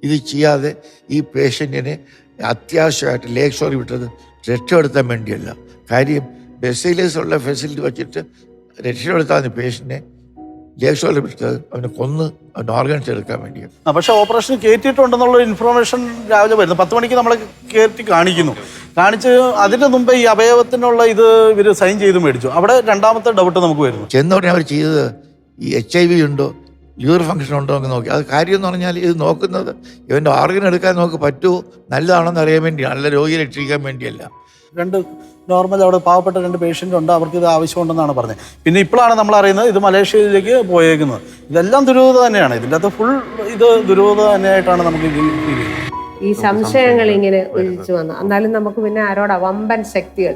ഇത് ചെയ്യാതെ ഈ പേഷ്യൻറ്റിനെ അത്യാവശ്യമായിട്ട് ലേക്ക് ഷോറിൽ വിട്ടത് രക്ഷപ്പെടുത്താൻ വേണ്ടിയല്ല. കാര്യം ബെസൈലേഴ്സുള്ള ഫെസിലിറ്റി വെച്ചിട്ട് രക്ഷപ്പെടുത്താൻ പേഷ്യൻറ്റിനെ ലേക്ക് ഷോറിൽ വിട്ടത് അവനെ കൊന്ന് അവൻ്റെ ഓർഗൻസ് എടുക്കാൻ വേണ്ടിയാണ്. പക്ഷേ ഓപ്പറേഷൻ കയറ്റിയിട്ടുണ്ടെന്നുള്ള ഇൻഫർമേഷൻ രാവിലെ വരുന്നു. 10 മണിക്ക് നമ്മളെ കയറ്റി കാണിച്ച് അതിൻ്റെ മുമ്പേ ഈ അവയവത്തിനുള്ള ഇത് ഇവർ സൈൻ ചെയ്ത് മേടിച്ചു. അവിടെ രണ്ടാമത്തെ ഡൗട്ട് നമുക്ക് വരുന്നു. ചെന്നോടനെ അവർ ചെയ്തത് ഈ HIV ഉണ്ടോ ലിവർ ഫംഗ്ഷൻ ഉണ്ടോ എന്ന് നോക്കി. അത് കാര്യം എന്ന് പറഞ്ഞാൽ ഇത് നോക്കുന്നത് ഇവൻ്റെ ഓർഗൻ എടുക്കാൻ നമുക്ക് പറ്റുമോ നല്ലതാണെന്ന് അറിയാൻ വേണ്ടിയാണ്, നല്ല രോഗിയെ രക്ഷിക്കാൻ വേണ്ടിയല്ല. 2 നോർമൽ അവിടെ പാവപ്പെട്ട 2 പേഷ്യൻ്റ് ഉണ്ട്, അവർക്ക് ഇത് ആവശ്യമുണ്ടെന്നാണ് പറഞ്ഞത്. പിന്നെ ഇപ്പോഴാണ് നമ്മൾ അറിയുന്നത് ഇത് മലേഷ്യയിലേക്ക് പോയേക്കുന്നത്. ഇതെല്ലാം ദുരൂഹത തന്നെയാണ്. ഇതിൻ്റെ അകത്ത് ഫുൾ ഇത് ദുരൂഹത തന്നെയായിട്ടാണ് നമുക്ക് ഫീൽ ചെയ്യുന്നത്. ഈ സംശയങ്ങൾ ഇങ്ങനെ ഒഴിച്ചു വന്നു. എന്നാലും നമുക്ക് പിന്നെ ആരോടാ വമ്പൻ ശക്തികൾ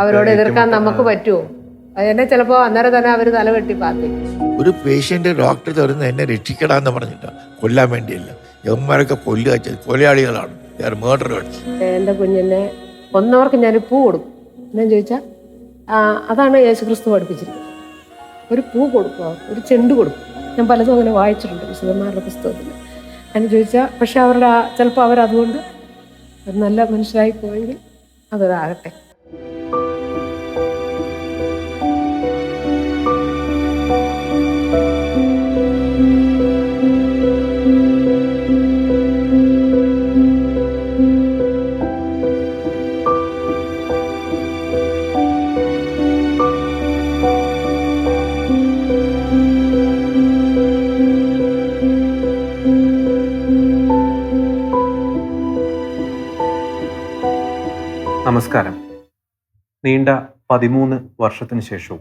അവരോട് എതിർക്കാൻ നമുക്ക് പറ്റുമോ? എന്നെ ചിലപ്പോ അന്നേരം തന്നെ അവർ തലവെട്ടി പാത്തി. ഒരു പേഷ്യന്റ് ഡോക്ടർ തരുന്ന എന്നെ രക്ഷിക്കടാന്ന് പറഞ്ഞിട്ടാ, കൊല്ലാൻ വേണ്ടിയല്ല. യവന്മാരൊക്കെ കൊല്ലുക, കൊലയാളികളാണ്, മേർഡറേഴ്സ്. എൻ്റെ കുഞ്ഞിനെ കൊന്നവർക്ക് ഞാൻ പൂ കൊടുക്കും. ഞാൻ ചോദിച്ചാൽ അതാണ് യേശുക്രിസ്തു പഠിപ്പിച്ചിരിക്കുന്നത്. ഒരു പൂ കൊടുക്കുക, ഒരു ചെണ്ട് കൊടുക്കും. ഞാൻ പലതും അങ്ങനെ വായിച്ചിട്ടുണ്ട് വിശുദ്ധന്മാരുടെ പുസ്തകത്തിൽ. എന്ന് ചോദിച്ചാൽ പക്ഷെ അവരുടെ ചിലപ്പോൾ അവരതുകൊണ്ട് നല്ല മനുഷ്യരായി പോയെങ്കിൽ അതൊരാകട്ടെ. നമസ്കാരം. നീണ്ട 13 വർഷത്തിന് ശേഷവും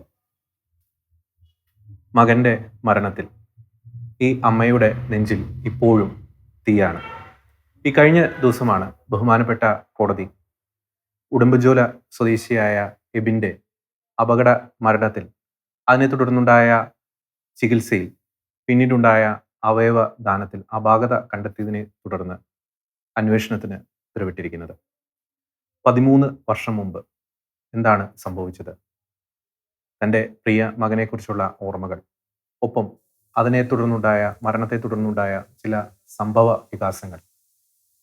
മകൻ്റെ മരണത്തിൽ ഈ അമ്മയുടെ നെഞ്ചിൽ ഇപ്പോഴും തീയാണ്. ഈ കഴിഞ്ഞ ദിവസമാണ് ബഹുമാനപ്പെട്ട കോടതി ഉടുമ്പൻചോല സ്വദേശിയായ എബിൻ്റെ അപകട മരണത്തിൽ അതിനെ തുടർന്നുണ്ടായ ചികിത്സയിൽ പിന്നീടുണ്ടായ അവയവ ദാനത്തിൽ അപാകത കണ്ടെത്തിയതിനെ തുടർന്ന് അന്വേഷണത്തിന് ഉത്തരവിട്ടിരിക്കുന്നത്. 13 വർഷം മുമ്പ് എന്താണ് സംഭവിച്ചത്? തൻ്റെ പ്രിയ മകനെക്കുറിച്ചുള്ള ഓർമ്മകൾ, ഒപ്പം മരണത്തെ തുടർന്നുണ്ടായ ചില സംഭവ വികാസങ്ങൾ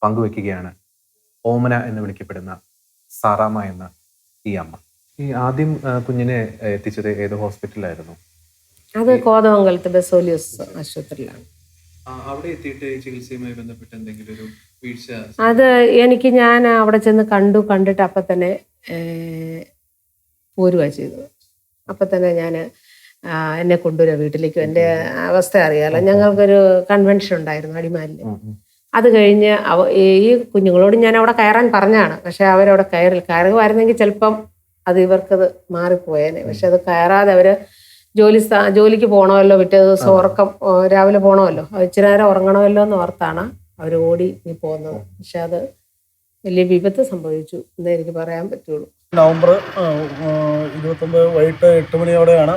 പങ്കുവെക്കുകയാണ് ഓമന എന്ന് വിളിക്കപ്പെടുന്ന സാറാമ്മ എന്ന ഈ അമ്മ. ഈ ആദ്യം കുഞ്ഞിനെ എത്തിച്ചത് ഏത് ഹോസ്പിറ്റലിലായിരുന്നു? അത് കോതമംഗലത്ത് ബെസോലിയസ് ആശുപത്രിയിലാണ്. അവിടെ എത്തിയിട്ട് ചികിത്സയുമായി ബന്ധപ്പെട്ട് എന്തെങ്കിലും ഒരു വീഴ്ച? അത് ഞാൻ അവിടെ ചെന്ന് കണ്ടിട്ട് അപ്പം തന്നെ പോരുക ചെയ്തത്. അപ്പം തന്നെ ഞാൻ എന്നെ കൊണ്ടുവരിക വീട്ടിലേക്ക്. എൻ്റെ അവസ്ഥ അറിയാലോ. ഞങ്ങൾക്കൊരു കൺവെൻഷൻ ഉണ്ടായിരുന്നു അടിമാലിൽ. അത് കഴിഞ്ഞ് ഈ കുഞ്ഞുങ്ങളോട് ഞാൻ അവിടെ കയറാൻ പറഞ്ഞാണ്. പക്ഷെ അവരവിടെ കയറുമായിരുന്നെങ്കിൽ ചിലപ്പം അത് ഇവർക്കത് മാറിപ്പോയേനെ. പക്ഷെ അത് കയറാതെ അവർ ജോലിക്ക് പോകണമല്ലോ, പിറ്റേ ദിവസം രാവിലെ പോകണമല്ലോ, ഇച്ചിരി നേരം ഉറങ്ങണമല്ലോ എന്ന് ഓർത്താണ് അവർ ഓടി പോകുന്നത്. പക്ഷെ അത് വലിയ വിപത്ത് സംഭവിച്ചു എന്നേ എനിക്ക് പറയാൻ പറ്റുള്ളൂ. നവംബർ 29 വൈകിട്ട് 8 മണിയോടെയാണ്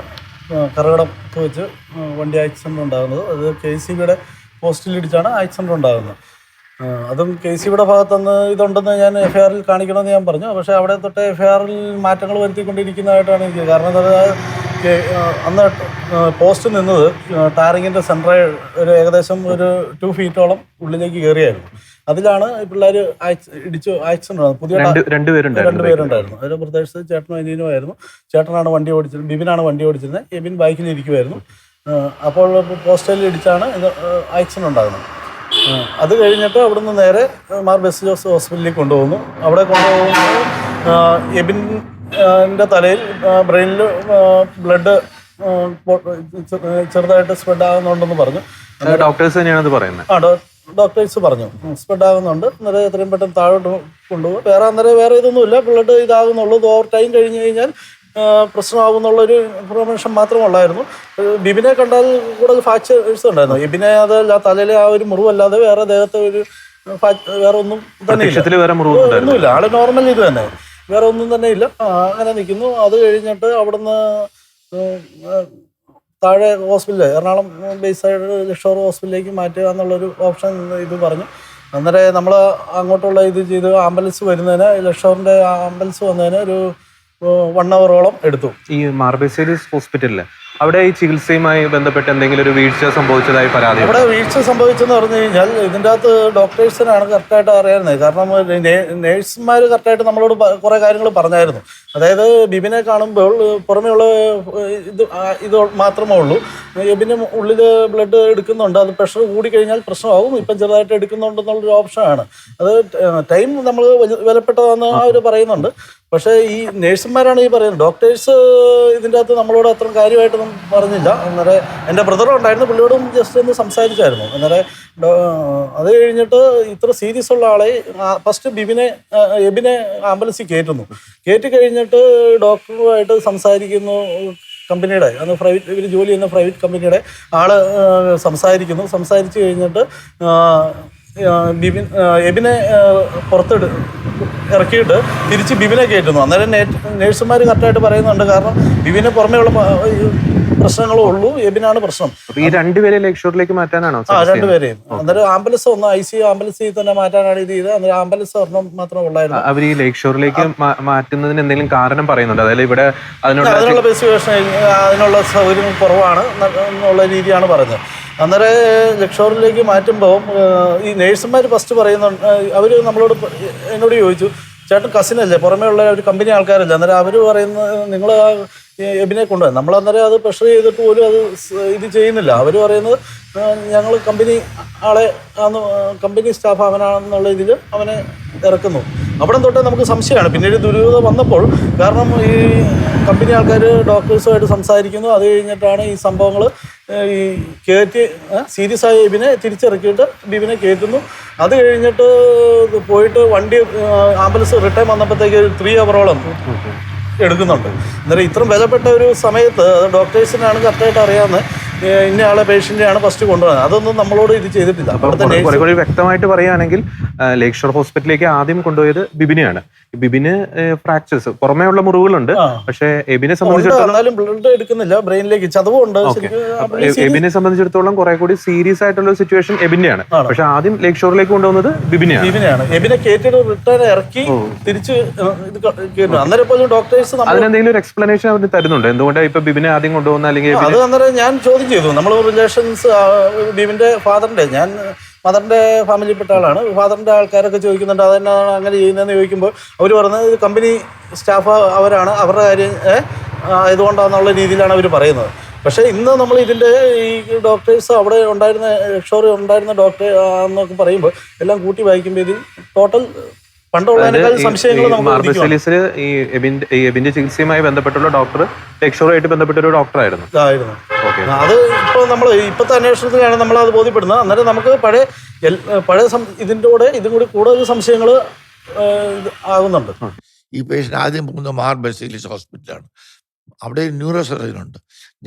കറകടത്ത് വെച്ച് വണ്ടി ആക്സിഡൻ്റ് ഉണ്ടാകുന്നത്. അത് KCBയുടെ പോസ്റ്റിലിടിച്ചാണ് ആക്സിഡൻ്റ് ഉണ്ടാകുന്നത്. അതും KCBയുടെ ഭാഗത്തുനിന്ന് ഇതുണ്ടെന്ന് ഞാൻ FIR കാണിക്കണമെന്ന് ഞാൻ പറഞ്ഞു. പക്ഷേ അവിടെ തൊട്ട് FIR മാറ്റങ്ങൾ വരുത്തിക്കൊണ്ടിരിക്കുന്നതായിട്ടാണ് എനിക്ക്. കാരണം അന്ന് പോസ്റ്റ് നിന്നത് ടാറിങ്ങിൻ്റെ സെൻട്രൽ ഏകദേശം ഒരു 2 ഫീറ്റോളം ഉള്ളിലേക്ക് കയറിയായിരുന്നു. അതിലാണ് പിള്ളേർ ഇടിച്ച് ആക്സിഡൻ്റ് ആണ്. പുതിയ 2 പേരുണ്ടായിരുന്നു. അതിൽ പ്രദേശത്ത് ചേട്ടനും അനിയനുമായിരുന്നു. ചേട്ടനാണ് വണ്ടി ഓടിച്ചത്, ബിബിനാണ് വണ്ടി ഓടിച്ചിരുന്നത്. എബിൻ ബൈക്കിലിരിക്കുമായിരുന്നു. അപ്പോൾ പോസ്റ്റലിൽ ഇടിച്ചാണ് ഇത് ആക്സിഡൻ്റ് ഉണ്ടാകുന്നത്. അത് കഴിഞ്ഞിട്ട് അവിടുന്ന് നേരെ മാർ ബെസ്റ്റ് ജോസ് ഹോസ്പിറ്റലിലേക്ക് കൊണ്ടുപോകുന്നു. അവിടെ കൊണ്ടുപോകുമ്പോൾ എബിൻ്റെ തലയിൽ ബ്രെയിനിൽ ബ്ലഡ് ചെറുതായിട്ട് സ്പ്രെഡ് ആകുന്നുണ്ടെന്ന് പറഞ്ഞു. ഡോക്ടേഴ്സ് തന്നെയാണ് പറയുന്നത്. ഡോക്ടേഴ്സ് പറഞ്ഞു സ്പ്രെഡ് ആകുന്നുണ്ട്, അന്നേരം എത്രയും പെട്ടെന്ന് താഴോട്ട് കൊണ്ടുപോകും. വേറെ ഇതൊന്നുമില്ല, ബ്ലഡ് ഇതാകുന്നുള്ളൂ. ഓവർ ടൈം കഴിഞ്ഞ് കഴിഞ്ഞാൽ പ്രശ്നമാകുന്നുള്ളൊരു ഇൻഫർമേഷൻ മാത്രമുള്ളായിരുന്നു. ബിബിനെ കണ്ടാൽ കൂടുതൽ ഫ്രാക്ചേഴ്സ് ഉണ്ടായിരുന്നു. എബിനെ അത് തലയിലെ ആ ഒരു മുറിവല്ലാതെ വേറെ ദേഹത്തെ വേറെ ഒന്നും തന്നെ ഒന്നുമില്ല. ആള് നോർമൽ ഇത് തന്നെ, വേറെ ഒന്നും തന്നെ ഇല്ല. അങ്ങനെ നിൽക്കുന്നു. അത് കഴിഞ്ഞിട്ട് അവിടുന്ന് താഴെ ഹോസ്പിറ്റലിൽ എറണാകുളം ബേസായിട്ട് ലക്ഷോർ ഹോസ്പിറ്റലിലേക്ക് മാറ്റുക എന്നുള്ളൊരു ഓപ്ഷൻ ഇത് പറഞ്ഞു. അന്നേരം നമ്മൾ അങ്ങോട്ടുള്ള ഇത് ചെയ്ത് ആംബുലൻസ് വരുന്നതിന്, ലക്ഷോറിൻ്റെ ആംബുലൻസ് വന്നതിന് ഒരു 1 hour എടുത്തു. ഈ മാർ ബെസേലിയസ് ഹോസ്പിറ്റലിൽ അവിടെ ഈ ചികിത്സയുമായി ബന്ധപ്പെട്ട് എന്തെങ്കിലും ഒരു വീഴ്ച സംഭവിച്ചതായി പരാതി? അവിടെ വീഴ്ച സംഭവിച്ചെന്ന് പറഞ്ഞു കഴിഞ്ഞാൽ ഇതിൻ്റെ അകത്ത് ഡോക്ടേഴ്സിനാണ് കറക്റ്റായിട്ട് അറിയാവുന്നത്. കാരണം നേഴ്സുമാർ കറക്റ്റായിട്ട് നമ്മളോട് കുറേ കാര്യങ്ങൾ പറഞ്ഞായിരുന്നു. അതായത് ബിബിനെ കാണുമ്പോൾ പുറമെയുള്ള ഇത് മാത്രമേ ഉള്ളൂ. ബിബിന് ഉള്ളിൽ ബ്ലഡ് എടുക്കുന്നുണ്ട്, അത് പ്രഷർ കൂടിക്കഴിഞ്ഞാൽ പ്രശ്നമാകും. ഇപ്പം ചെറുതായിട്ട് എടുക്കുന്നുണ്ടെന്നുള്ളൊരു ഓപ്ഷനാണ്. അത് ടൈം നമ്മൾ വിലപ്പെട്ടതാണെന്ന് അവർ പറയുന്നുണ്ട്. പക്ഷേ ഈ നേഴ്സുമാരാണ് ഈ പറയുന്നത്. ഡോക്ടേഴ്സ് ഇതിൻ്റെ അകത്ത് നമ്മളോട് അത്ര കാര്യമായിട്ടൊന്നും പറഞ്ഞില്ല. അന്നേരം എൻ്റെ ബ്രദറും ഉണ്ടായിരുന്നു, പുള്ളിയോടും ജസ്റ്റ് ഒന്ന് സംസാരിച്ചായിരുന്നു. അന്നേരം അത് കഴിഞ്ഞിട്ട് ഇത്ര സീരിയസ് ഉള്ള ആളെ ഫസ്റ്റ് എബിനെ ആംബുലൻസിൽ കയറ്റുന്നു. കയറ്റി കഴിഞ്ഞിട്ട് ഡോക്ടറുമായിട്ട് സംസാരിക്കുന്നു. കമ്പനിയുടെ അന്ന് ഇവർ ജോലി ചെയ്യുന്ന പ്രൈവറ്റ് കമ്പനിയുടെ ആള് സംസാരിച്ചു കഴിഞ്ഞിട്ട് എബിനെ ഇറക്കിയിട്ട് തിരിച്ച് ബിബിനെ കയറ്റുന്നു. അന്നേരം നേഴ്സുമാർ കറക്റ്റായിട്ട് പറയുന്നുണ്ട്. കാരണം ബിബിന് പുറമേയുള്ള പ്രശ്നങ്ങളേ ഉള്ളൂ, എബിനാണ് പ്രശ്നം. ഈ രണ്ടുപേരെ ലേക്ഷോറിലേക്ക് മാറ്റാനാണോ? രണ്ടുപേരെയും. അന്നേരം ആംബുലൻസ് ഒന്ന് ICU ആംബുലൻസിൽ തന്നെ മാറ്റാനാണ് ഇത് ചെയ്തത്. അന്നേരം ആംബുലൻസ് ഒരെണ്ണം മാത്രമേ ഉള്ളായിരുന്നു. അവർ ഈ ലേക്ഷോറിലേക്ക് മാറ്റുന്നതിന് എന്തെങ്കിലും കാരണം പറയുന്നുണ്ട്? അതായത് ഇവിടെ അതിനുള്ള ബെസിവേഷൻ, അതിനുള്ള സൗകര്യം കുറവാണ് എന്നുള്ള രീതിയാണ് പറഞ്ഞത്. അന്നേരം ലക്ഷോറിലേക്ക് മാറ്റുമ്പോൾ ഈ നേഴ്സുമാർ ഫസ്റ്റ് പറയുന്നുണ്ട്. അവർ നമ്മളോട് എന്നോട് ചോദിച്ചു, ചേട്ടൻ കസിനല്ലേ, പുറമേ ഉള്ള ഒരു കമ്പനി ആൾക്കാരല്ലേ? അന്നേരം അവർ പറയുന്നത് നിങ്ങൾ എബിനെ കൊണ്ടുപോയി. നമ്മളന്നേരം അത് പ്രഷർ ചെയ്തിട്ട് പോലും അത് ഇത് ചെയ്യുന്നില്ല. അവർ പറയുന്നത് ഞങ്ങൾ കമ്പനി ആളെ കമ്പനി സ്റ്റാഫ് അവനാണെന്നുള്ള ഇതിൽ അവനെ ഇറക്കുന്നു. അവിടെ തൊട്ടേ നമുക്ക് സംശയമാണ്. പിന്നീട് ദുരൂഹത വന്നപ്പോൾ, കാരണം ഈ കമ്പനി ആൾക്കാർ ഡോക്ടേഴ്സുമായിട്ട് സംസാരിക്കുന്നു. അത് കഴിഞ്ഞിട്ടാണ് ഈ സംഭവങ്ങൾ ഈ കയറ്റി സീരിയസ് ആയ എബിനെ തിരിച്ചിറക്കിയിട്ട് ബിബിനെ കയറ്റുന്നു. അത് കഴിഞ്ഞിട്ട് പോയിട്ട് വണ്ടി ആംബുലൻസ് റിട്ടേൺ വന്നപ്പോഴത്തേക്ക് 3 അവറോളം എടുക്കുന്നുണ്ട്. അന്നേരം ഇത്രയും വിലപ്പെട്ട ഒരു സമയത്ത് അത് ഡോക്ടേഴ്സിനാണ് കറക്റ്റായിട്ട് അറിയാവുന്നത്. ഇന്നയാളെ പേഷ്യൻ്റെയാണ് ഫസ്റ്റ് കൊണ്ടുവന്നത്. അതൊന്നും നമ്മളോട് ഇത് ചെയ്തിട്ടില്ല. കുറേ വ്യക്തമായിട്ട് പറയുകയാണെങ്കിൽ ലേക്ഷോർ ഹോസ്പിറ്റലിലേക്ക് ആദ്യം കൊണ്ടുപോയത് ബിബിനെയാണ്. ബിബിന് ഫ്രാക്ചേഴ്സ്, പുറമേ ഉള്ള മുറിവുകളുണ്ട്. പക്ഷേ എബിനെ സംബന്ധിച്ചിടത്തോളം ബ്ലഡ് എടുക്കുന്നില്ല, ബ്രെയിനിലേക്ക് ചതവുണ്ട്. എബിനെ സംബന്ധിച്ചിടത്തോളം കുറെ കൂടി സീരിയസ് ആയിട്ടുള്ള സിറ്റുവേഷൻ എബിന്റെയാണ്. പക്ഷെ ആദ്യം ലേക്ഷോറിലേക്ക് കൊണ്ടുവന്നത് ബിബിനെയാണ്. എബിനെ കയറ്റിയിട്ട് റിട്ടേൺ ഇറക്കി തിരിച്ച് അന്നേരം പോലും ഡോക്ടേഴ്സ് അതിനെന്തെങ്കിലും ഒരു എക്സ്പ്ലനേഷൻ അവർ തരുന്നുണ്ട്? എന്തുകൊണ്ടാണ് ഇപ്പൊ ബിബിനെ ആദ്യം കൊണ്ടുപോകുന്ന? അല്ലെങ്കിൽ അത് അന്നേരം ഞാൻ ചോദ്യം ചെയ്തു. നമ്മൾ റിലേഷൻസ് ബിബിന്റെ ഫാദറിന്റെ, ഞാൻ മദറിന്റെ ഫാമിലിയിൽപ്പെട്ട ആളാണ്. ഫാദറിന്റെ ആൾക്കാരൊക്കെ ചോദിക്കുന്നുണ്ട് അതെന്നാണ് അങ്ങനെ ചെയ്യുന്നതെന്ന് ചോദിക്കുമ്പോൾ അവർ പറഞ്ഞത് ഇത് കമ്പനി സ്റ്റാഫ് അവരാണ്, അവരുടെ കാര്യം ആയതുകൊണ്ടാണെന്നുള്ള രീതിയിലാണ് അവർ പറയുന്നത്. പക്ഷേ ഇന്ന് നമ്മൾ ഇതിൻ്റെ ഈ ഡോക്ടേഴ്സ് അവിടെ ഉണ്ടായിരുന്ന ഷോറി ഉണ്ടായിരുന്ന ഡോക്ടർ എന്നൊക്കെ പറയുമ്പോൾ എല്ലാം കൂട്ടി വായിക്കുമ്പോൾ ഇതിൽ ടോട്ടൽ പണ്ടുള്ളതിനേക്കാൾ സംശയങ്ങൾ നമുക്ക് ഈ എബിന്റെ ചികിത്സയുമായി ബന്ധപ്പെട്ടുള്ള ഡോക്ടർ ലേക്ഷോറുമായിട്ട് ബന്ധപ്പെട്ട ഒരു ഡോക്ടറായിരുന്നു. അത് ഇപ്പോൾ നമ്മൾ ഇപ്പോഴത്തെ അന്വേഷണത്തിലാണ് നമ്മൾ അത് ബോധ്യപ്പെടുന്നത്. അന്നേരം നമുക്ക് പഴയ ഇതിൻ്റെ കൂടെ ഇതും കൂടി കൂടുതൽ സംശയങ്ങൾ ആകുന്നുണ്ട്. ഈ പേഷ്യൻ്റ് ആദ്യം പോകുന്ന മാർ ബസേലിയസ് ഹോസ്പിറ്റലാണ്. അവിടെ ന്യൂറോ സർജൻ ഉണ്ട്.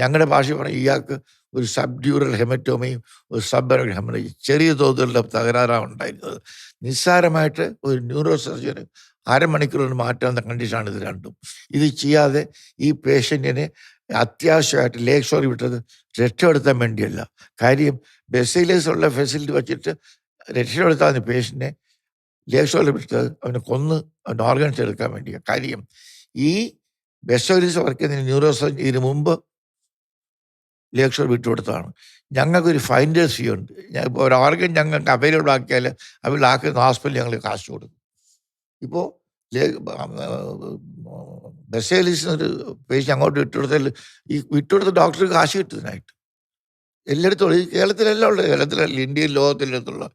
ഞങ്ങളുടെ ഭാഷ പറഞ്ഞാൽ ഇയാൾക്ക് ഒരു സബ് ഡ്യൂറൽ ഹെമറ്റോമയും ഒരു സബ് ഹെമറേജ് ചെറിയ തോതിലുള്ള തകരാറാണ് ഉണ്ടായിരുന്നത്. നിസ്സാരമായിട്ട് ഒരു ന്യൂറോ സർജന് അരമണിക്കൂറിന് മാറ്റാവുന്ന കണ്ടീഷനാണ് ഇത് രണ്ടും. ഇത് ചെയ്യാതെ ഈ പേഷ്യൻറ്റിനെ അത്യാവശ്യമായിട്ട് ലേക്ക് ഷോറിൽ വിട്ടത് രക്ഷപ്പെടുത്താൻ വേണ്ടിയല്ല. കാര്യം ബസേലിയസ് ഉള്ള ഫെസിലിറ്റി വച്ചിട്ട് രക്ഷപ്പെടുത്താവുന്ന പേഷ്യൻറ്റിനെ ലേക്ക് ഷോറിൽ വിട്ടത് അവനെ കൊന്ന് അവൻ്റെ ഓർഗൻസ് എടുക്കാൻ വേണ്ടിയാണ്. കാര്യം ഈ ബസേലിയസ് വർക്ക് ചെയ്യുന്ന ന്യൂറോ സർജൻ ഇതിന് മുമ്പ് ലേക്ക് ഷോർ വിട്ടുകൊടുത്തതാണ്. ഞങ്ങൾക്കൊരു ഫൈൻഡേഴ്സ് ഫീ ഉണ്ട്. ഇപ്പോൾ ഒരു ഓർഗൻ ഞങ്ങൾക്ക് അവൈലബിൾ ആക്കിയാൽ അവരിലാക്കുന്ന ഹോസ്പിറ്റലിൽ ഞങ്ങൾ കാശ് കൊടുക്കും. ഇപ്പോൾ ബസേലിയസിനൊരു പേഷ്യൻ്റ് അങ്ങോട്ട് വിട്ടുകൊടുത്താൽ ഈ വിട്ടുകൊടുത്ത ഡോക്ടർക്ക് കാശ് കിട്ടുന്നതിനായിട്ട് എല്ലായിടത്തും ഈ കേരളത്തിലെല്ലാം ഉള്ളത്, കേരളത്തിലല്ല ഇന്ത്യയിൽ ലോകത്തിലെത്തുള്ള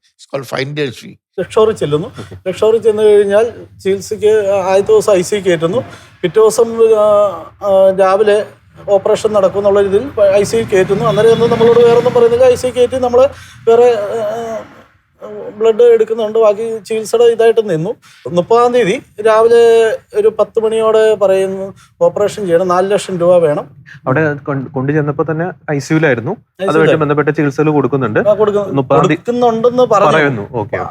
ഫൈൻഡേഴ്സ് ഫീ. ലക്ഷോറിൽ ചെല്ലുന്നു. ലക്ഷോറിൽ ചെന്ന് കഴിഞ്ഞാൽ ചികിത്സയ്ക്ക് ആദ്യത്തെ ദിവസം ICU കയറ്റുന്നു. പിറ്റേ ദിവസം രാവിലെ ഓപ്പറേഷൻ നടക്കും എന്നുള്ള രീതിയിൽ ICU കയറ്റുന്നു. അന്നേരം ഒന്നും നമ്മളോട് വേറെ ഒന്നും പറയുന്നില്ല. ICU കയറ്റി നമ്മൾ വേറെ ബ്ലഡ് എടുക്കുന്നുണ്ട്. ബാക്കി ചികിത്സയുടെ ഇതായിട്ട് നിന്നു. 30-ാം തീയതി രാവിലെ ഒരു 10 മണിയോടെ പറയുന്നു ഓപ്പറേഷൻ ചെയ്യണം, 4 ലക്ഷം രൂപ വേണം. അവിടെ കൊണ്ടുചെന്നപ്പോൾ തന്നെ ICUലായിരുന്നു. അതുമായിട്ട് ബന്ധപ്പെട്ട ചികിത്സകൾ കൊടുക്കുന്നുണ്ടെന്ന് പറയുന്നു.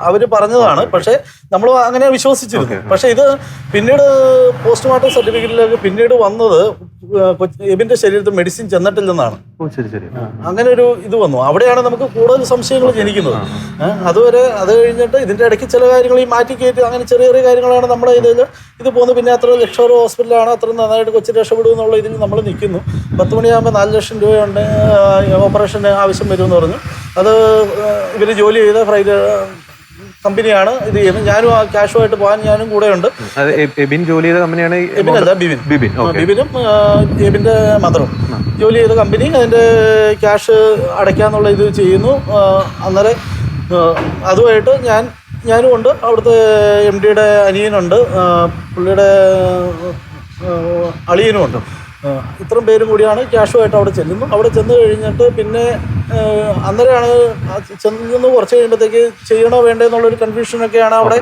അവര് പറഞ്ഞതാണ്. പക്ഷെ നമ്മൾ അങ്ങനെ വിശ്വസിച്ചിരുന്നു. പക്ഷെ ഇത് പിന്നീട് പോസ്റ്റ്മോർട്ടം സർട്ടിഫിക്കറ്റിലേക്ക് പിന്നീട് വന്നത് എബിന്റെ ശരീരത്തിൽ മെഡിസിൻ ചെന്നിട്ടില്ലെന്നാണ്. അങ്ങനെ ഒരു ഇത് വന്നു. അവിടെയാണ് നമുക്ക് കൂടുതൽ സംശയങ്ങൾ ജനിക്കുന്നത്. അത് അതുവരെ അത് കഴിഞ്ഞിട്ട് ഇതിൻ്റെ ഇടയ്ക്ക് ചില കാര്യങ്ങൾ ഈ മാറ്റി കയറ്റി അങ്ങനെ ചെറിയ ചെറിയ കാര്യങ്ങളാണ് നമ്മുടെ ഇതിൽ ഇത് പോകുന്നത്. പിന്നെ അത്ര ലക്ഷോർ ഹോസ്പിറ്റലാണ്, അത്ര നന്നായിട്ട് കൊച്ചു രക്ഷപ്പെടും എന്നുള്ള ഇതിൽ നമ്മൾ നിൽക്കുന്നു. 10 മണിയാകുമ്പോൾ 4 ലക്ഷം രൂപയുണ്ട് ഓപ്പറേഷന് ആവശ്യം വരുമെന്ന് പറഞ്ഞു. അത് ഇവർ ജോലി ചെയ്ത കമ്പനിയാണ് ഇത് ചെയ്യുന്നത്. ഞാനും ആ ക്യാഷുമായിട്ട് പോകാൻ ഞാനും കൂടെ ഉണ്ട്. എബിൻ ജോലി ചെയ്ത കമ്പനിയാണ്? എബിനല്ല, ബിബിനും എബിൻ്റെ മദറും ജോലി ചെയ്ത കമ്പനി അതിൻ്റെ ക്യാഷ് അടയ്ക്കാന്നുള്ള ഇത് ചെയ്യുന്നു. അന്നേരം അതുമായിട്ട് ഞാനും ഉണ്ട്, അവിടുത്തെ MD-യുടെ അനിയനുണ്ട്, പുള്ളിയുടെ അളിയനും ഉണ്ട്. ഇത്രയും പേരും കൂടിയാണ് ക്യാഷുമായിട്ട് അവിടെ ചെല്ലുന്നു. അവിടെ ചെന്ന് കഴിഞ്ഞിട്ട് പിന്നെ അന്നേരമാണ് ചെന്ന് കുറച്ച് കഴിയുമ്പോഴത്തേക്ക് ചെയ്യണോ വേണ്ടേ എന്നുള്ളൊരു കൺഫ്യൂഷനൊക്കെയാണ് അവിടെ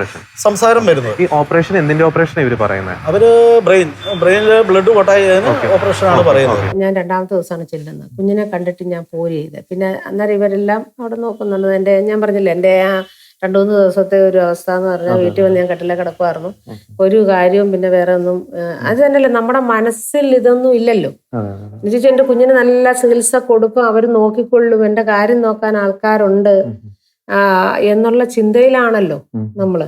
സംസാരം വരുന്നത്. ഈ ഓപ്പറേഷൻ എന്തിന്റെ ഓപ്പറേഷൻ ഇവർ പറയുന്നത്? അവര് ബ്രെയിനിൽ ബ്ലഡ് കൊട്ടായതിന് ഓപ്പറേഷനാണ് പറയുന്നത്. ഞാൻ 2ാമത്തെ ദിവസമാണ് ചെല്ലുന്നത്. കുഞ്ഞിനെ കണ്ടിട്ട് ഞാൻ പോര് ചെയ്ത്. പിന്നെ അന്നേരം ഇവരെല്ലാം അവിടെ നോക്കുന്നുണ്ട്. ഞാൻ പറഞ്ഞില്ലേ എൻ്റെ 2-3 ദിവസത്തെ ഒരു അവസ്ഥ എന്ന് പറഞ്ഞാൽ വീട്ടിൽ വന്ന് ഞാൻ കട്ടിലെ കിടക്കുമായിരുന്നു. ഒരു കാര്യവും പിന്നെ വേറെ ഒന്നും അത് തന്നെയല്ലേ, നമ്മുടെ മനസ്സിൽ ഇതൊന്നും ഇല്ലല്ലോ. എന്നുവെച്ചാൽ എൻ്റെ കുഞ്ഞിന് നല്ല ചികിത്സ കൊടുക്കും, അവർ നോക്കിക്കൊള്ളും, എൻ്റെ കാര്യം നോക്കാൻ ആൾക്കാരുണ്ട് എന്നുള്ള ചിന്തയിലാണല്ലോ നമ്മള്.